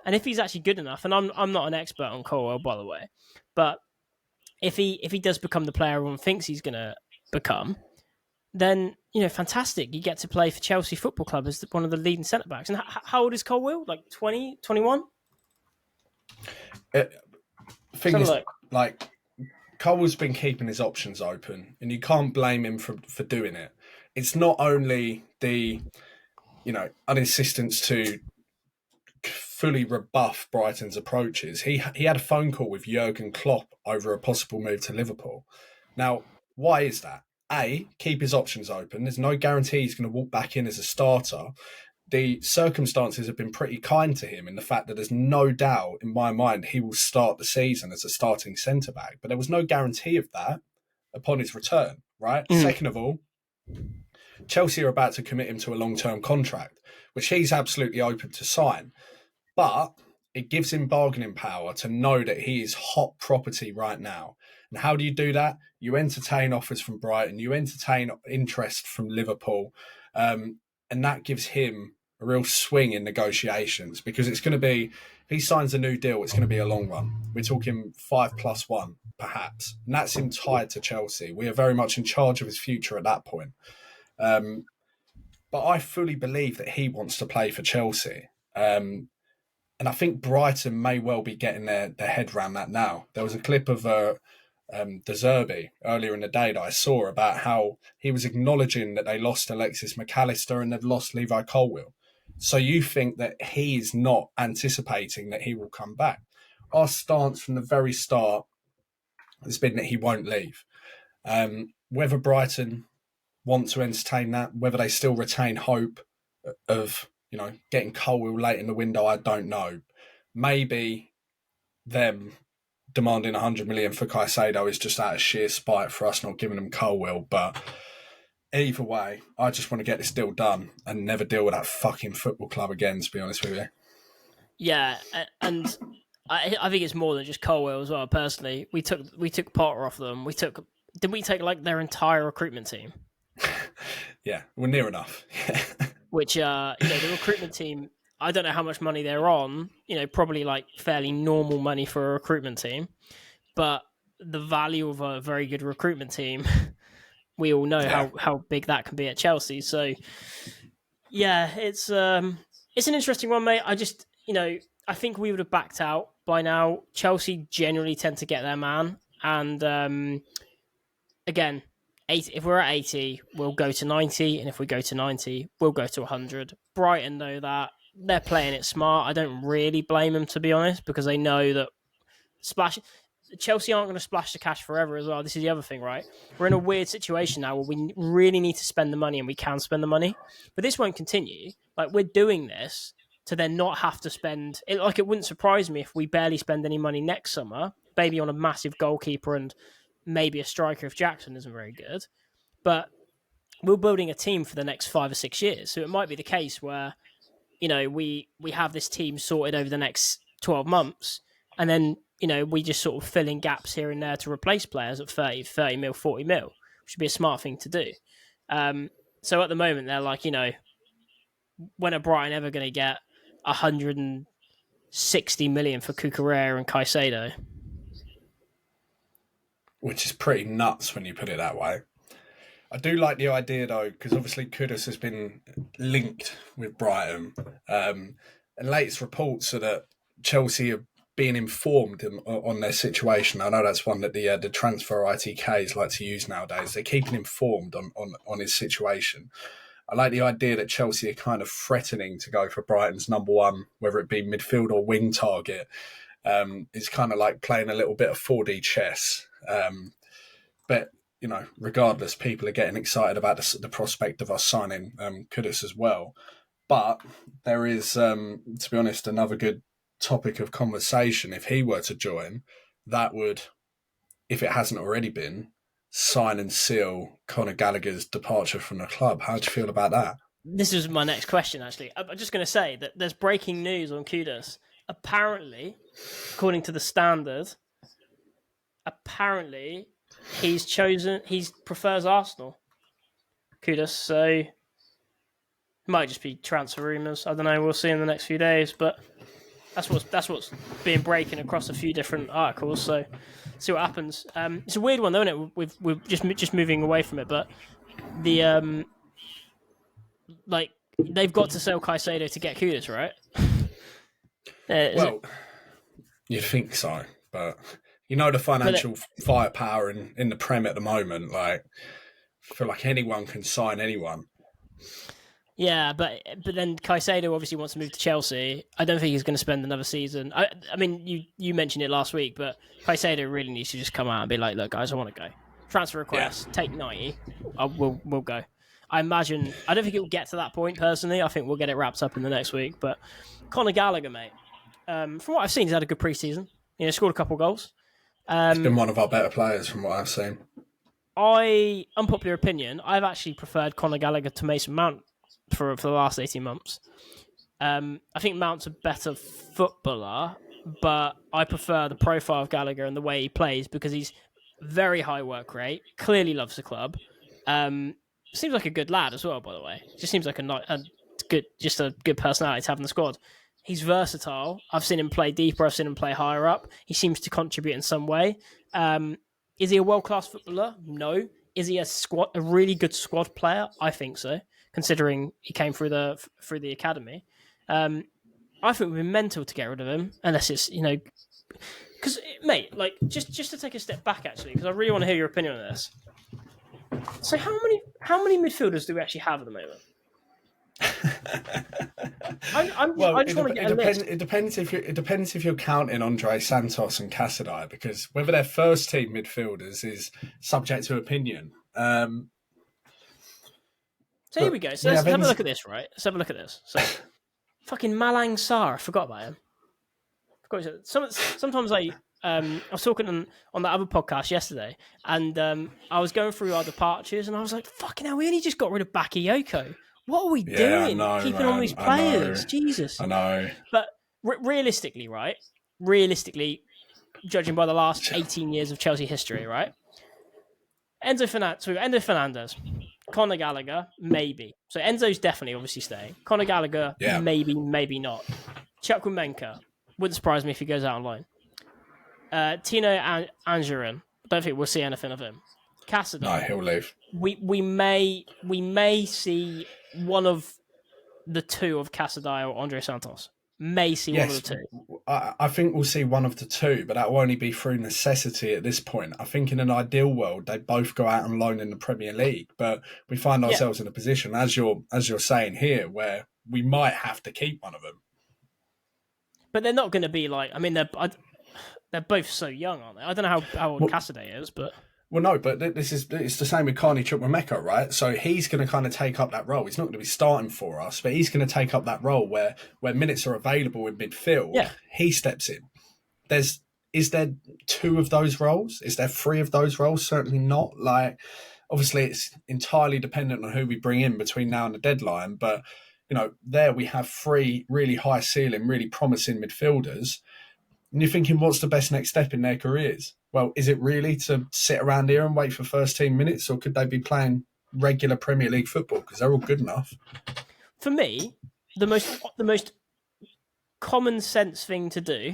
and if he's actually good enough, and I'm not an expert on Colwill, by the way, but if he does become the player everyone thinks he's going to become, then fantastic. You get to play for Chelsea Football Club as one of the leading centre backs. And how old is Colwill? Like 20, 21? Thing is, like, Colwill's been keeping his options open, and you can't blame him for doing it. It's not only the uninsistence to fully rebuff Brighton's approaches. He had a phone call with Jurgen Klopp over a possible move to Liverpool. Now, why is that? A, keep his options open. There's no guarantee he's going to walk back in as a starter. the circumstances have been pretty kind to him in the fact that there's no doubt in my mind he will start the season as a starting centre back. But there was no guarantee of that upon his return, right? Second of all, Chelsea are about to commit him to a long-term contract, which he's absolutely open to sign. But it gives him bargaining power to know that he is hot property right now. And how do you do that? You entertain offers from Brighton, you entertain interest from Liverpool, and that gives him a real swing in negotiations, because it's going to be, if he signs a new deal, it's going to be a long one. We're talking 5+1, perhaps. And that's him tied to Chelsea. We are very much in charge of his future at that point. But I fully believe that he wants to play for Chelsea. And I think Brighton may well be getting their head around that now. There was a clip of De Zerbi earlier in the day that I saw about how he was acknowledging that they lost Alexis McAllister and they've lost Levi Colwill. So you think that he's not anticipating that he will come back. Our stance from the very start has been that he won't leave. Whether Brighton want to entertain that, whether they still retain hope of, getting Colwill late in the window, I don't know. Maybe them demanding 100 million for Caicedo is just out of sheer spite for us not giving them Colwill. But either way, I just want to get this deal done and never deal with that fucking football club again, to be honest with you. Yeah, and I think it's more than just Colwill as well. Personally, we took Potter off them. Did we take like their entire recruitment team? Yeah, we're near enough. Which the recruitment team, I don't know how much money they're on. Probably like fairly normal money for a recruitment team, but the value of a very good recruitment team, we all know how big that can be at Chelsea. So yeah, it's an interesting one, mate. I just I think we would have backed out by now. Chelsea generally tend to get their man, and again, 80, if we're at 80, we'll go to 90, and if we go to 90, we'll go to 100. Brighton know that. They're playing it smart. I don't really blame them, to be honest, because they know that Chelsea aren't going to splash the cash forever as well. This is the other thing, right? We're in a weird situation now where we really need to spend the money, and we can spend the money, but this won't continue. Like, we're doing this to then not have to spend it. Like, it wouldn't surprise me if we barely spend any money next summer, maybe on a massive goalkeeper and maybe a striker if Jackson isn't very good. But we're building a team for the next 5 or 6 years. So it might be the case where, we have this team sorted over the next 12 months, and then, we just sort of fill in gaps here and there to replace players at 30 mil, 40 mil, which would be a smart thing to do. So at the moment, they're like, when are Brighton ever going to get 160 million for Cucurella and Caicedo? Which is pretty nuts when you put it that way. I do like the idea, though, because obviously Kudus has been linked with Brighton. And latest reports are that Chelsea are being informed on their situation. I know that's one that the transfer ITKs like to use nowadays. They're keeping informed on his situation. I like the idea that Chelsea are kind of threatening to go for Brighton's number one, whether it be midfield or wing target. It's kind of like playing a little bit of 4D chess. But, regardless, people are getting excited about the prospect of us signing Kudus as well. But there is, to be honest, another good topic of conversation. If he were to join, that would, if it hasn't already been, sign and seal Conor Gallagher's departure from the club. How do you feel about that? This is my next question, actually. I'm just going to say that there's breaking news on Kudus. Apparently, according to the Standard, he prefers Arsenal. Kudus, so might just be transfer rumours. I don't know. We'll see in the next few days, but that's what's been breaking across a few different articles. So see what happens. It's a weird one, though, isn't it? We're just moving away from it, but the they've got to sell Caicedo to get Kudus, right? Well, you'd think so, but the financial firepower in the Prem at the moment, like, I feel like anyone can sign anyone. Yeah, but then Caicedo obviously wants to move to Chelsea. I don't think he's going to spend another season. I mean, you mentioned it last week, but Caicedo really needs to just come out and be like, look, guys, I want to go. Transfer request, take 90. We'll go. I imagine, I don't think it will get to that point personally. I think we'll get it wrapped up in the next week. But Conor Gallagher, mate, from what I've seen, he's had a good preseason. Scored a couple goals. He's been one of our better players from what I've seen. Unpopular opinion, I've actually preferred Conor Gallagher to Mason Mount for the last 18 months. I think Mount's a better footballer, but I prefer the profile of Gallagher and the way he plays because he's very high work rate, clearly loves the club. Seems like a good lad as well, by the way. Just seems like a good personality to have in the squad. He's versatile. I've seen him play deeper. I've seen him play higher up. He seems to contribute in some way. Is he a world-class footballer? No. Is he a really good squad player? I think so, considering he came through the academy. I think it would be mental to get rid of him, unless it's, because, mate, like, just to take a step back, actually, because I really want to hear your opinion on this. So how many midfielders do we actually have at the moment? I just want to get a list. It depends if you're counting Andre Santos and Casadei, because whether they're first team midfielders is subject to opinion. So here we go. So let's have a look at this, right? Let's have a look at this. So fucking Malang Sarr, I forgot about him. Sometimes I was talking on that other podcast yesterday, and I was going through our departures, and I was like, fucking hell, we only just got rid of Bakayoko. What are we doing? Keeping on these players. Jesus. I know. But realistically, right? Realistically, judging by the last 18 years of Chelsea history, right? Enzo Fernandez, Conor Gallagher, maybe. So Enzo's definitely obviously staying. Conor Gallagher, maybe not. Chukwuemeka, wouldn't surprise me if he goes out on loan. Tino Angerin, don't think we'll see anything of him. Casadei. No, he'll leave. We may see one of the two of Casadei or Andre Santos. May see one of the two. I think we'll see one of the two, but that will only be through necessity at this point. I think in an ideal world, they both go out on loan in the Premier League, but we find ourselves in a position, as you're saying here, where we might have to keep one of them. But they're not going to be like. I mean, they're both so young, aren't they? I don't know how old Casadei is, but. Well, no, but it's the same with Carney Chukwuemeka, right? So he's going to kind of take up that role. He's not going to be starting for us, but he's going to take up that role where minutes are available in midfield. Yeah. He steps in. Is there two of those roles? Is there three of those roles? Certainly not. Like, obviously, it's entirely dependent on who we bring in between now and the deadline. But, there we have three really high ceiling, really promising midfielders. And you're thinking, what's the best next step in their careers? Well, is it really to sit around here and wait for first team minutes, or could they be playing regular Premier League football? Because they're all good enough. For me, the most common sense thing to do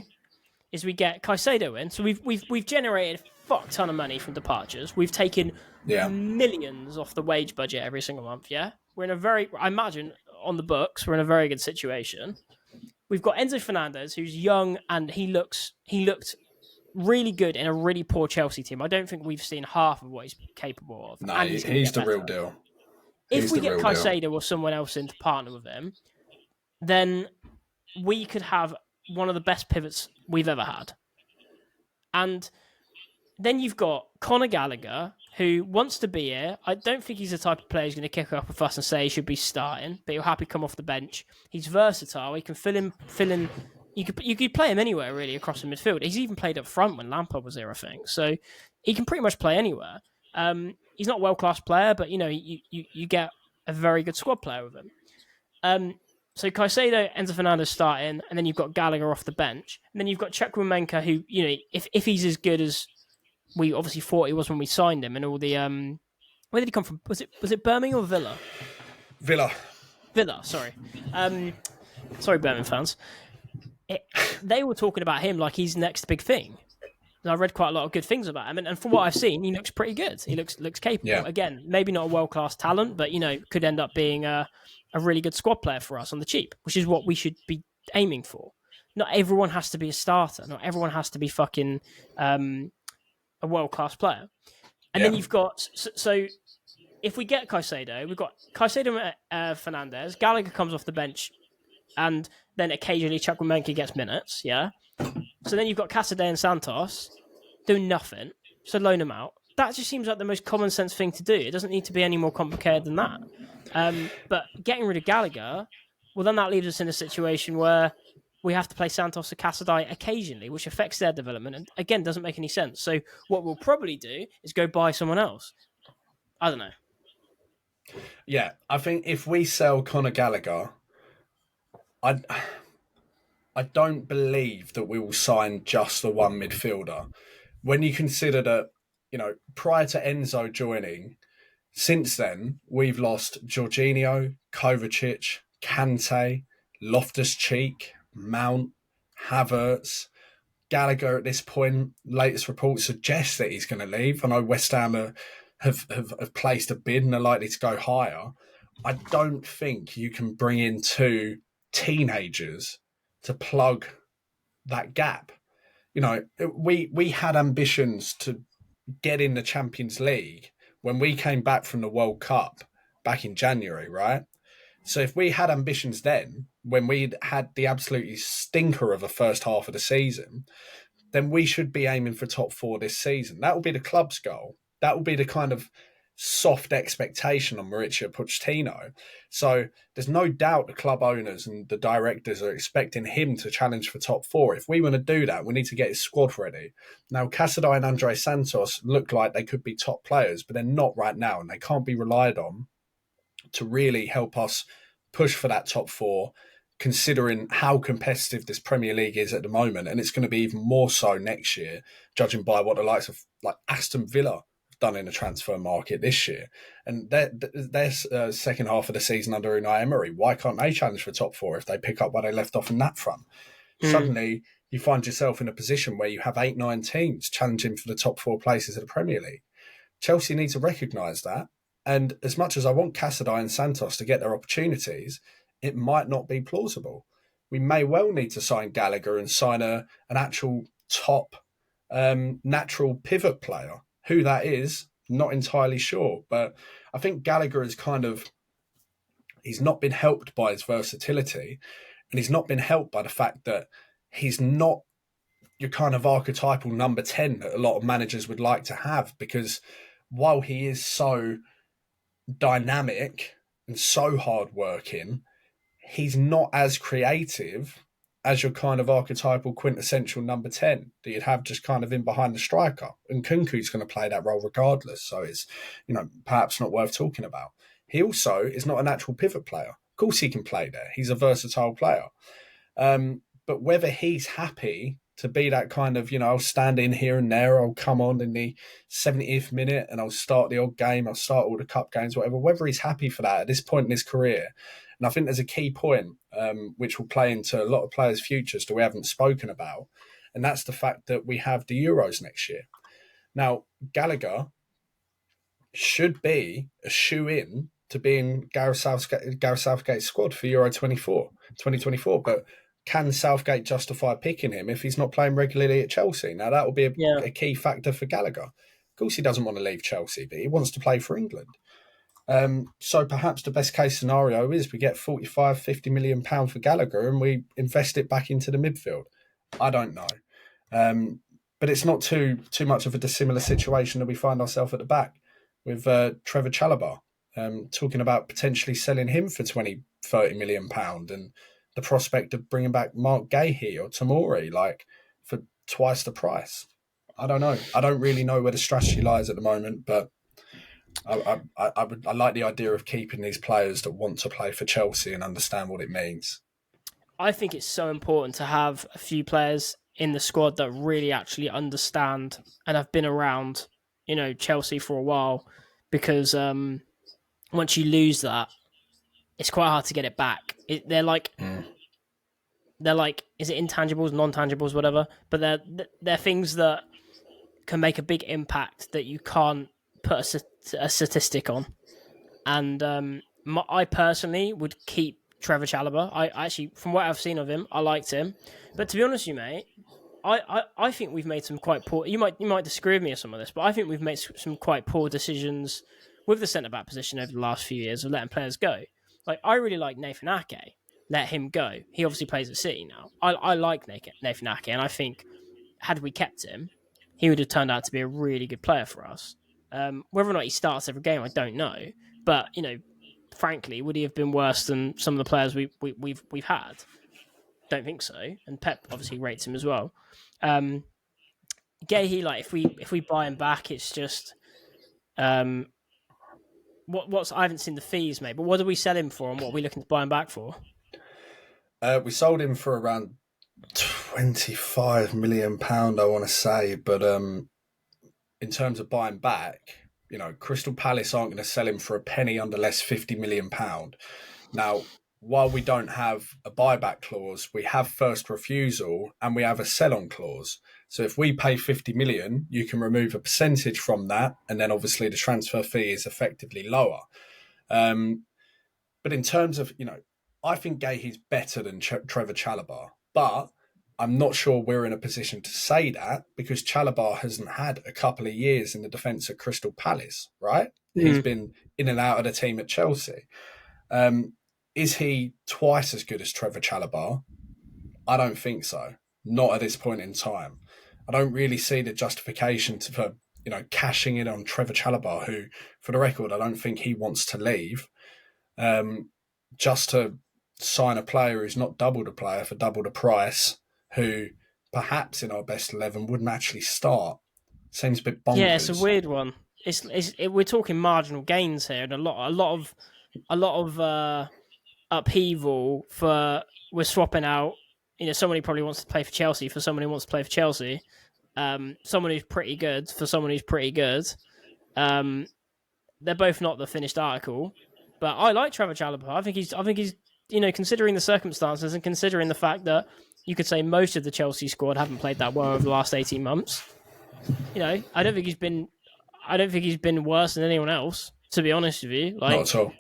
is we get Caicedo in. So we've generated a fuck ton of money from departures. We've taken millions off the wage budget every single month. Yeah, we're in I imagine on the books, we're in a very good situation. We've got Enzo Fernandez, who's young, and he looked really good in a really poor Chelsea team. I don't think we've seen half of what he's capable of. No, he's the real deal. If we get Caicedo or someone else in to partner with him, then we could have one of the best pivots we've ever had. And then you've got Conor Gallagher, who wants to be here. I don't think he's the type of player who's going to kick up a fuss and say he should be starting, but he'll happily come off the bench. He's versatile. He can fill in. You could play him anywhere, really, across the midfield. He's even played up front when Lampard was there, I think. So he can pretty much play anywhere. He's not a world-class player, but, you get a very good squad player with him. So Caicedo, Enzo Fernandez starting, and then you've got Gallagher off the bench. And then you've got Chukwuemeka, who, if he's as good as we obviously thought he was when we signed him, and all the... where did he come from? Was it Birmingham or Villa? Villa, sorry. Sorry, Birmingham fans. They were talking about him like he's the next big thing. And I read quite a lot of good things about him, and from what I've seen, he looks pretty good. He looks capable. Yeah. Again, maybe not a world-class talent, but could end up being a really good squad player for us on the cheap, which is what we should be aiming for. Not everyone has to be a starter. Not everyone has to be fucking a world-class player. And then you've got so if we get Caicedo, we've got Caicedo and Fernandez. Gallagher comes off the bench, and then occasionally Chukwuemeka gets minutes, yeah? So then you've got Casadei and Santos doing nothing, so loan them out. that just seems like the most common sense thing to do. It doesn't need to be any more complicated than that. But getting rid of Gallagher, well, then that leaves us in a situation where we have to play Santos or Cassadai occasionally, which affects their development and again doesn't make any sense. So what we'll probably do is go buy someone else. I don't know. Yeah, I think if we sell Conor Gallagher, I I don't believe that we will sign just the one midfielder. When you consider that, prior to Enzo joining, since then we've lost Jorginho, Kovacic, Kante, Loftus-Cheek, Mount, Havertz, Gallagher. At this point, latest reports suggest that he's going to leave. I know West Ham have placed a bid and are likely to go higher. I don't think you can bring in two teenagers to plug that gap. We had ambitions to get in the Champions League when we came back from the World Cup back in January, right? So if we had ambitions then, when we'd had the absolutely stinker of a first half of the season, then we should be aiming for top four this season. That will be the club's goal. That will be the kind of soft expectation on Mauricio Pochettino. So there's no doubt the club owners and the directors are expecting him to challenge for top four. If we want to do that, we need to get his squad ready. Now, Cassadai and Andre Santos look like they could be top players, but they're not right now, and they can't be relied on to really help us push for that top four, considering how competitive this Premier League is at the moment. And it's going to be even more so next year, judging by what the likes of like Aston Villa done in the transfer market this year. And their second half of the season under Unai Emery, why can't they challenge for top four if they pick up where they left off in that front? Suddenly, you find yourself in a position where you have 8-9 teams challenging for the top four places of the Premier League. Chelsea need to recognise that. And as much as I want Cassadai and Santos to get their opportunities, it might not be plausible. We may well need to sign Gallagher and sign an actual top natural pivot player. Who that is, not entirely sure. But I think Gallagher is he's not been helped by his versatility, and he's not been helped by the fact that he's not your kind of archetypal number 10 that a lot of managers would like to have, because while he is so dynamic and so hardworking, he's not as creative as your kind of archetypal quintessential number 10 that you'd have just kind of in behind the striker. And Kunku's going to play that role regardless. So it's, perhaps not worth talking about. He also is not a natural pivot player. Of course he can play there. He's a versatile player. But whether he's happy to be that kind of, I'll stand in here and there, I'll come on in the 70th minute and I'll start the odd game, I'll start all the cup games, whatever, whether he's happy for that at this point in his career. And I think there's a key point which will play into a lot of players' futures that we haven't spoken about. And that's the fact that we have the Euros next year. Now, Gallagher should be a shoe-in to be in Gareth Southgate's squad for Euro 2024. But can Southgate justify picking him if he's not playing regularly at Chelsea? Now, that will be a key factor for Gallagher. Of course, he doesn't want to leave Chelsea, but he wants to play for England. So perhaps the best case scenario is we get 45, 50 million pounds for Gallagher and we invest it back into the midfield. I don't know. But it's not too much of a dissimilar situation that we find ourselves at the back with Trevor Chalobah, talking about potentially selling him for 20, 30 million pounds, and the prospect of bringing back Mark Gahey or Tamori for twice the price. I don't know. I don't really know where the strategy lies at the moment, but I like the idea of keeping these players that want to play for Chelsea and understand what it means. I think it's so important to have a few players in the squad that really actually understand and have been around, Chelsea for a while, because once you lose that, it's quite hard to get it back. They're like, is it intangibles, non-tangibles, whatever? But they're things that can make a big impact that you can't put a statistic on. And I personally would keep Trevor Chalobah. I actually, from what I've seen of him, I liked him. But to be honest with you, mate, I think we've made some quite poor... You might disagree with me on some of this, but I think we've made some quite poor decisions with the centre-back position over the last few years of letting players go. Like, I really like Nathan Ake. Let him go. He obviously plays at City now. I like Nathan Ake, and I think had we kept him, he would have turned out to be a really good player for us. Whether or not he starts every game, I don't know. But frankly, would he have been worse than some of the players we've had? Don't think so. And Pep obviously rates him as well. Gahey, like if we buy him back, it's just what's I haven't seen the fees, mate. But what do we sell him for, and what are we looking to buy him back for? We sold him for around £25 million, I want to say, but in terms of buying back, Crystal Palace aren't going to sell him for a penny under less £50 million. Now, while we don't have a buyback clause, we have first refusal and we have a sell-on clause. So if we pay 50 million, you can remove a percentage from that, and then obviously the transfer fee is effectively lower. But in terms of, I think Gahey's better than Trevor Chalobah, but I'm not sure we're in a position to say that because Chalobah hasn't had a couple of years in the defence at Crystal Palace, right? He's been in and out of the team at Chelsea. Is he twice as good as Trevor Chalobah? I don't think so. Not at this point in time. I don't really see the justification for cashing in on Trevor Chalobah, who, for the record, I don't think he wants to leave, just to sign a player who's not double the player for double the price, who perhaps in our best 11 wouldn't actually start. Seems a bit bonkers. Yeah, it's a weird one. We're talking marginal gains here, and a lot of upheaval for we're swapping out. Someone who probably wants to play for Chelsea for someone who wants to play for Chelsea. Someone who's pretty good for someone who's pretty good. They're both not the finished article, but I like Trevor Chalobah. I think he's considering the circumstances and considering the fact that you could say most of the Chelsea squad haven't played that well over the last 18 months. I don't think he's been worse than anyone else, to be honest with you. Like, not at all.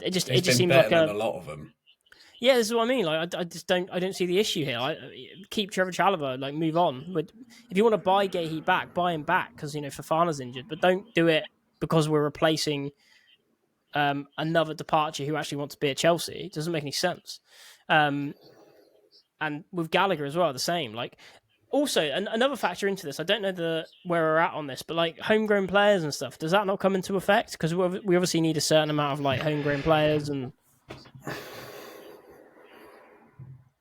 It just seems like than a lot of them. Yeah, this is what I mean. Like, I don't see the issue here. Keep Trevor Chalobah, like, move on. But if you want to buy Gahey back, buy him back because Fofana's injured. But don't do it because we're replacing another departure who actually wants to be at Chelsea. It doesn't make any sense. And with Gallagher as well, the same. Like, also another factor into this. I don't know where we're at on this, but like homegrown players and stuff. Does that not come into effect? Because we obviously need a certain amount of like homegrown players and.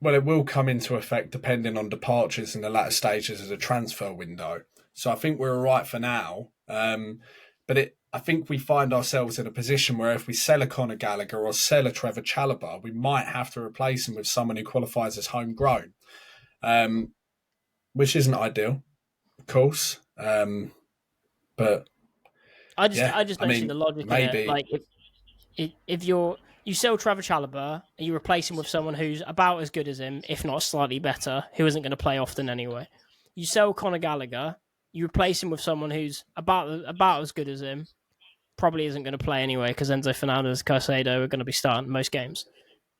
Well, it will come into effect depending on departures in the latter stages of the transfer window. So I think we're all right for now. But I think we find ourselves in a position where if we sell a Conor Gallagher or sell a Trevor Chalobah, we might have to replace him with someone who qualifies as homegrown, which isn't ideal, of course. But I just don't see the logic maybe. in it. Like if you sell Trevor Chalobah and you replace him with someone who's about as good as him, if not slightly better, who isn't going to play often anyway. You sell Conor Gallagher, you replace him with someone who's about as good as him, probably isn't going to play anyway because Enzo Fernandez, Caicedo are going to be starting most games.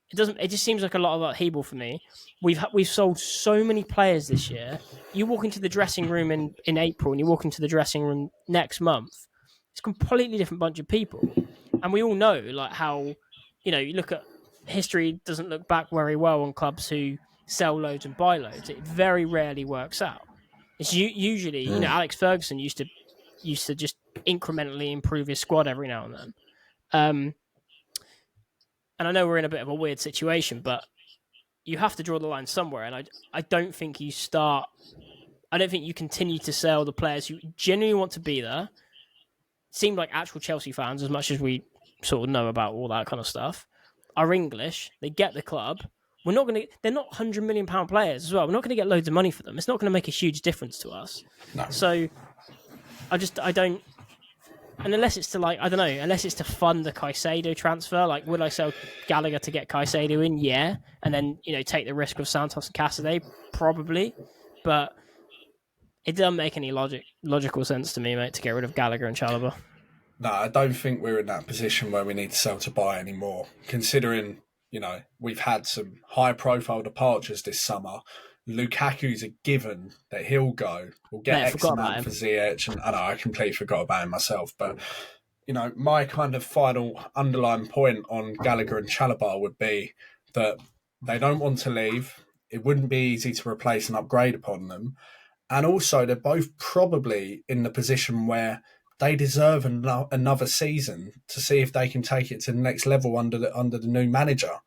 It just seems like a lot of upheaval for me. We've sold so many players this year. You walk into the dressing room in April and you walk into the dressing room next month. It's a completely different bunch of people. And we all know like how, you look at history doesn't look back very well on clubs who sell loads and buy loads. It very rarely works out. It's usually, Alex Ferguson used to just incrementally improve his squad every now and then. And I know we're in a bit of a weird situation, but you have to draw the line somewhere. And I don't think you continue to sell the players who genuinely want to be there. Seem like actual Chelsea fans, as much as we sort of know about all that kind of stuff, are English. They get the club. They're not £100 million players as well. We're not going to get loads of money for them. It's not going to make a huge difference to us. No. So I don't. And unless it's to fund the Caicedo transfer, like would I sell Gallagher to get Caicedo in? Yeah. And then, take the risk of Santos and Cassidy? Probably. But it doesn't make any logical sense to me, mate, to get rid of Gallagher and Chalobah. No, I don't think we're in that position where we need to sell to buy anymore, considering, we've had some high-profile departures this summer. Lukaku's a given that he'll go. We'll get X amount for Ziyech, and I know I completely forgot about him myself. But my kind of final underlying point on Gallagher and Chalobah would be that they don't want to leave. It wouldn't be easy to replace and upgrade upon them, and also they're both probably in the position where they deserve another season to see if they can take it to the next level under the new manager.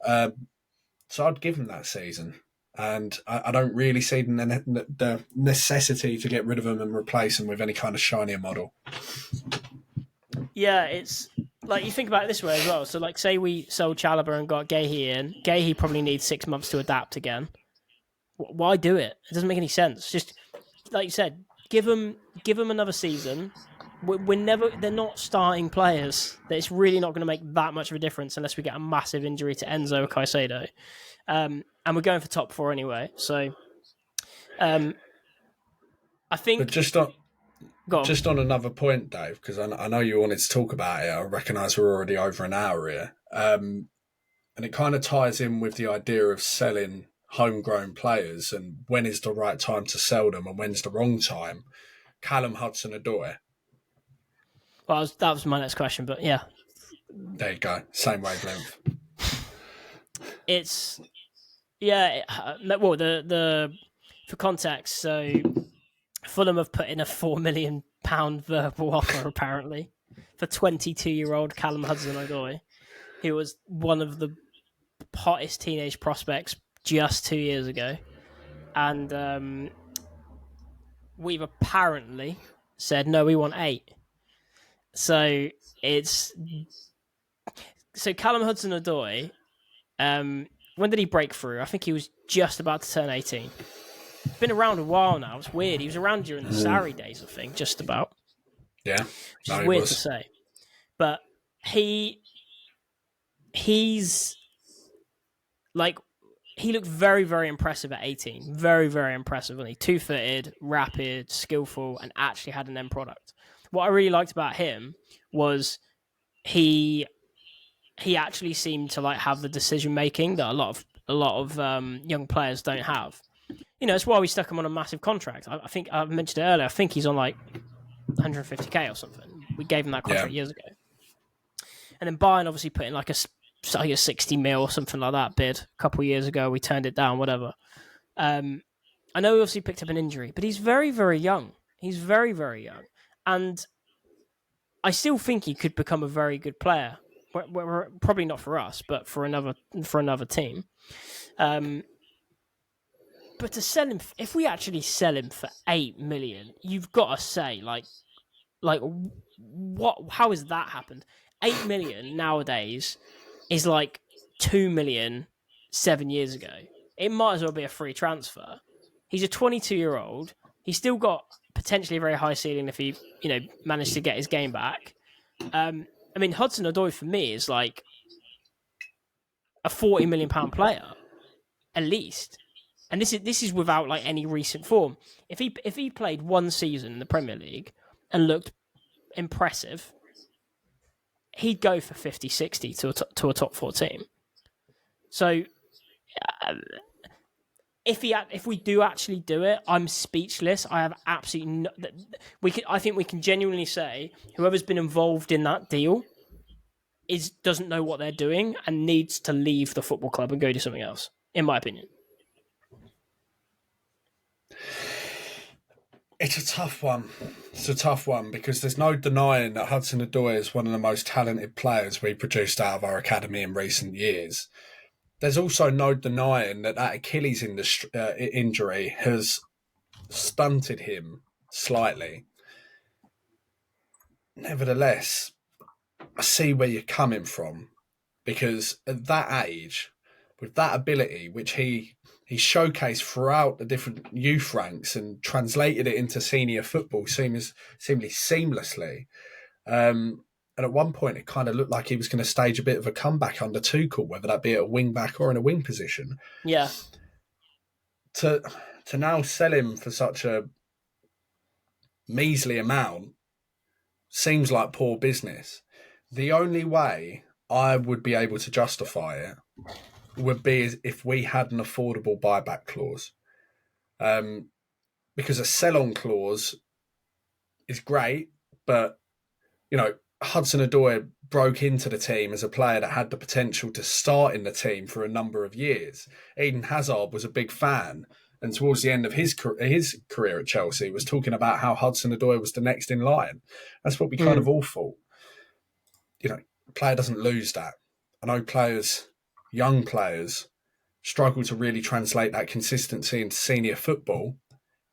So I'd give them that season. And I don't really see the necessity to get rid of them and replace them with any kind of shinier model. Yeah, it's like you think about it this way as well. So, like, say we sold Chalobah and got Gahey in. Gahey probably needs 6 months to adapt again. Why do it? It doesn't make any sense. Just like you said, give them another season. They're not starting players. It's really not going to make that much of a difference unless we get a massive injury to Enzo or Caicedo. And we're going for top 4 anyway. So, I think. But just on another point, Dave, because I know you wanted to talk about it. I recognise we're already over an hour here. And it kind of ties in with the idea of selling homegrown players and when is the right time to sell them and when's the wrong time. Callum Hudson-Odoi. Well, that was my next question, but yeah. There you go. Same wavelength. It's... Yeah, well, for context, so Fulham have put in a £4 million verbal offer, apparently, for 22-year-old Callum Hudson-Odoi, who was one of the hottest teenage prospects just 2 years ago. And we've apparently said, no, we want 8. So Callum Hudson-Odoi, when did he break through? I think he was just about to turn 18. Been around a while now. It's weird. He was around during the Sarri days, I think, just about. Yeah. Which is weird to say. But he's like, he looked very, very impressive at 18. Very, very impressive. Wasn't he? 2-footed, rapid, skillful, and actually had an end product. What I really liked about him was he actually seemed to like have the decision making that a lot of young players don't have. You know, it's why we stuck him on a massive contract. I think I mentioned it earlier. I think he's on like 150k or something. We gave him that contract years ago. And then Bayern obviously put in like a 60 mil or something like that bid a couple of years ago. We turned it down, whatever. I know he obviously picked up an injury, but he's very, very young. He's very, very young. And I still think he could become a very good player. Probably not for us, but for another team. But to sell him, if we actually sell him for 8 million, you've got to say, like what? How has that happened? 8 million nowadays is like 2 million 7 years ago. It might as well be a free transfer. He's a 22-year-old. He's still got potentially a very high ceiling if he, managed to get his game back. I mean, Hudson-Odoi for me is like a £40 million player, at least. And this is without like any recent form. If he played one season in the Premier League and looked impressive, he'd go for 50, 60 to a top 4 team. So if we do actually do it, I'm speechless. I have absolutely no. I think we can genuinely say whoever's been involved in that deal doesn't know what they're doing and needs to leave the football club and go do something else. In my opinion. It's a tough one. It's a tough one because there's no denying that Hudson-Odoi is one of the most talented players we produced out of our academy in recent years. There's also no denying that Achilles injury has stunted him slightly. Nevertheless, I see where you're coming from because at that age, with that ability, which he showcased throughout the different youth ranks and translated it into senior football seamlessly. And at one point, it kind of looked like he was going to stage a bit of a comeback under Tuchel, whether that be at a wing back or in a wing position. Yeah. To now sell him for such a measly amount seems like poor business. The only way I would be able to justify it would be if we had an affordable buyback clause. Because a sell-on clause is great, but, Hudson-Odoi broke into the team as a player that had the potential to start in the team for a number of years. Eden Hazard was a big fan. and towards the end of his career at Chelsea was talking about how Hudson-Odoi was the next in line. That's what we kind of all thought. You know, a player doesn't lose that. I know young players, struggle to really translate that consistency into senior football.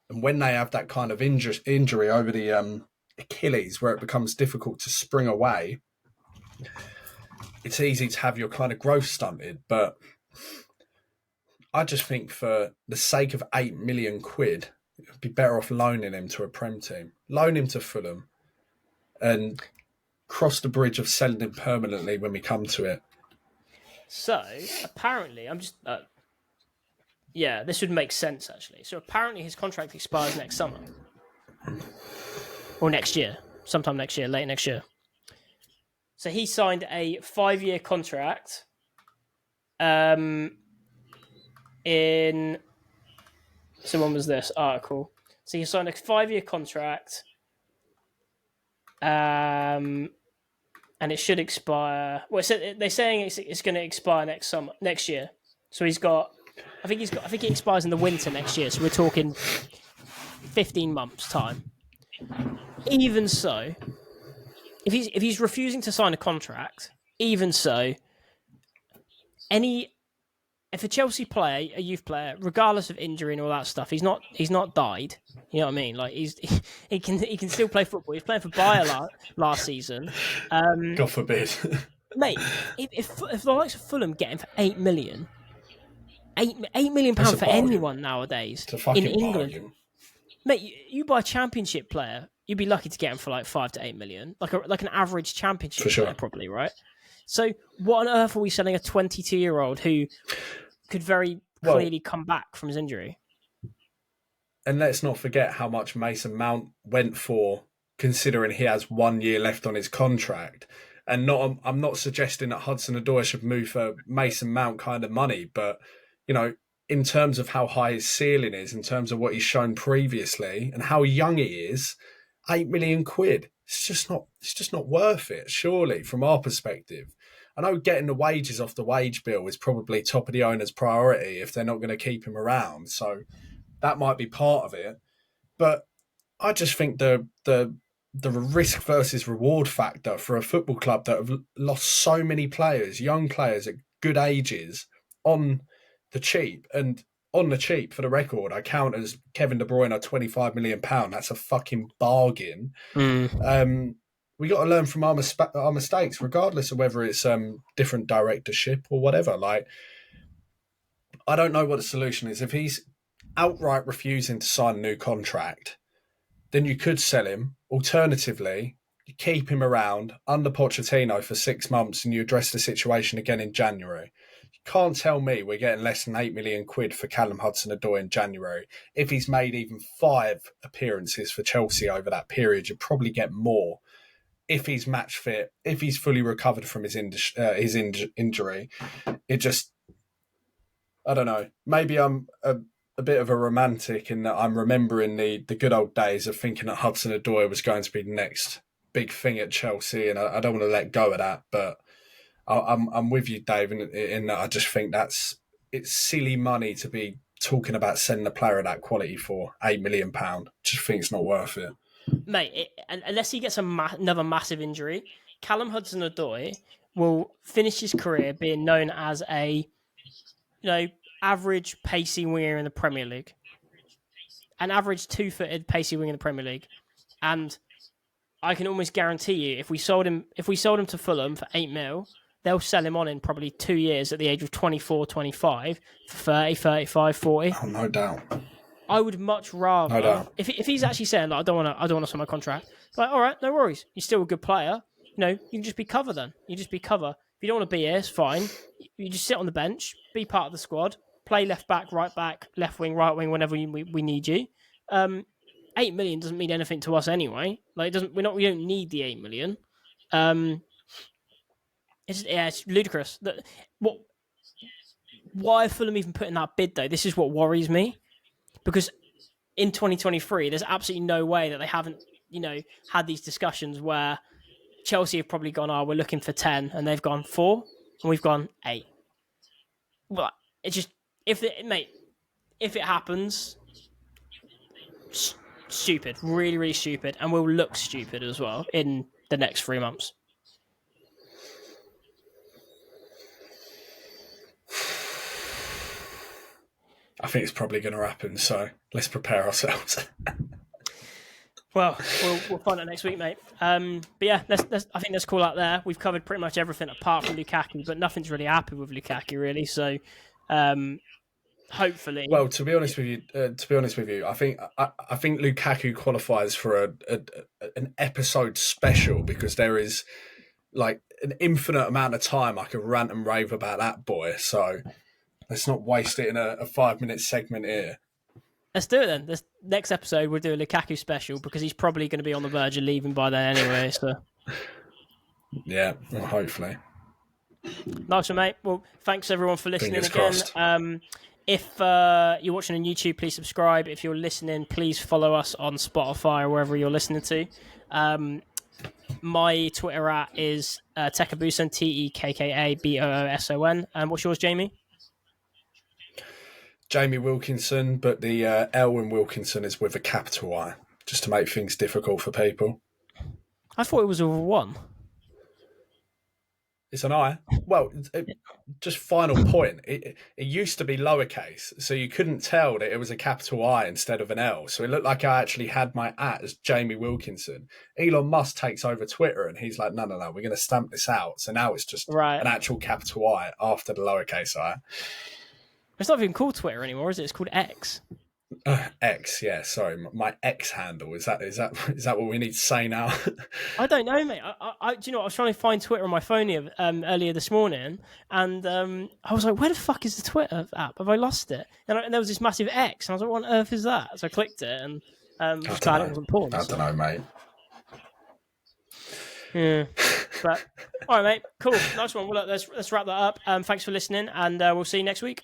And when they have that kind of injury over the Achilles, where it becomes difficult to spring away, it's easy to have your kind of growth stunted. But I just think for the sake of £8 million, it'd be better off loaning him to a Prem team. Loan him to Fulham and cross the bridge of selling him permanently when we come to it. So, apparently, this would make sense, actually. So, apparently his contract expires next summer. Or next year. Sometime next year, late next year. So, he signed a 5-year contract So, when was this article? So, he signed a 5-year contract and it should expire. Well, they're saying it's going to expire next year. So he's got. I think it expires in the winter next year. So we're talking 15 months time. Even so, if he's refusing to sign a contract, even so, if a Chelsea player, a youth player, regardless of injury and all that stuff, he's not died. You know what I mean? Like he can still play football. He's playing for Bayer last season. God forbid, mate. If the likes of Fulham get him for £8 million, £8 million for anyone nowadays in England, bargain. Mate. You buy a Championship player, you'd be lucky to get him for like £5 to £8 million, like an average Championship player, probably, right? So what on earth are we selling a 22-year-old who could very clearly come back from his injury? And let's not forget how much Mason Mount went for, considering he has 1 year left on his contract. And I'm not suggesting that Hudson-Odoi should move for Mason Mount kind of money, but you know, in terms of how high his ceiling is, in terms of what he's shown previously, and how young he is, £8 million. It's just not worth it, surely, from our perspective. I know getting the wages off the wage bill is probably top of the owner's priority if they're not going to keep him around. So that might be part of it. But I just think the risk versus reward factor for a football club that have lost so many players, young players at good ages, on the cheap. And on the cheap, for the record, I count as Kevin De Bruyne at £25 million. That's a fucking bargain. We got to learn from our mistakes, regardless of whether it's different directorship or whatever. Like, I don't know what the solution is. If he's outright refusing to sign a new contract, then you could sell him. Alternatively, you keep him around under Pochettino for 6 months and you address the situation again in January. You can't tell me we're getting less than £8 million for Callum Hudson-Odoi in January. If he's made even 5 appearances for Chelsea over that period, you'd probably get more. If he's match fit, if he's fully recovered from his injury, it just, I don't know. Maybe I'm a bit of a romantic in that I'm remembering the good old days of thinking that Hudson-Odoi was going to be the next big thing at Chelsea, and I don't want to let go of that. But I'm with you, Dave, in that I just think it's silly money to be talking about sending a player of that quality for £8 million. Just think it's not worth it. Mate, unless he gets another massive injury, Callum Hudson-Odoi will finish his career being known as a, average pacey winger in the Premier League, an average 2-footed pacey winger in the Premier League, and I can almost guarantee you, if we sold him to Fulham for £8 million, they'll sell him on in probably 2 years at the age of 24, 25 for 30, 35, 40. Oh, no doubt. I would much rather, if he's actually saying that I don't want to sign my contract, like, all right, no worries. You're still a good player. You can just be cover then. You just be cover. If you don't want to be here, it's fine. You just sit on the bench, be part of the squad, play left back, right back, left wing, right wing, whenever we need you. £8 million doesn't mean anything to us anyway. Like, we don't need the £8 million. It's ludicrous. Why are Fulham even putting that bid though? This is what worries me. Because in 2023, there's absolutely no way that they haven't, had these discussions where Chelsea have probably gone, we're looking for 10, and they've gone 4, and we've gone 8. Well, it's just, mate, if it happens, stupid, really, really stupid, and will look stupid as well in the next 3 months. I think it's probably going to happen, so let's prepare ourselves. Well, we'll find out next week, mate. But yeah, I think let's call out there. We've covered pretty much everything apart from Lukaku, but nothing's really happened with Lukaku, really. So, hopefully. Well, to be honest with you, I think Lukaku qualifies for an episode special because there is like an infinite amount of time I could rant and rave about that boy. So let's not waste it in a 5-minute segment here. Let's do it then. This next episode, we'll do a Lukaku special because he's probably going to be on the verge of leaving by then anyway. So, yeah, well, hopefully. Nice one, mate. Well, thanks everyone for listening Fingers again. If you're watching on YouTube, please subscribe. If you're listening, please follow us on Spotify or wherever you're listening to. My Twitter at is Tekkabuson, TEKKABOOSON. What's yours, Jamie? Jamie Wilkinson, but the L in Wilkinson is with a capital I, just to make things difficult for people. I thought it was a 1. It's an I. Well, just final point. It used to be lowercase, so you couldn't tell that it was a capital I instead of an L. So it looked like I actually had my at as Jamie Wilkinson. Elon Musk takes over Twitter and he's like, no, we're going to stamp this out. So now it's just an actual capital I after the lowercase I. It's not even called Twitter anymore, is it? It's called X. X, yeah. Sorry, my X handle is that what we need to say now? I don't know, mate. Do you know what? I was trying to find Twitter on my phone here, earlier this morning, and I was like, "Where the fuck is the Twitter app? Have I lost it?" And there was this massive X, and I was like, "What on earth is that?" So I clicked it, and was glad it wasn't porn. I don't know, mate. Yeah, but all right, mate. Cool, nice one. Well, look, let's wrap that up. Thanks for listening, and we'll see you next week.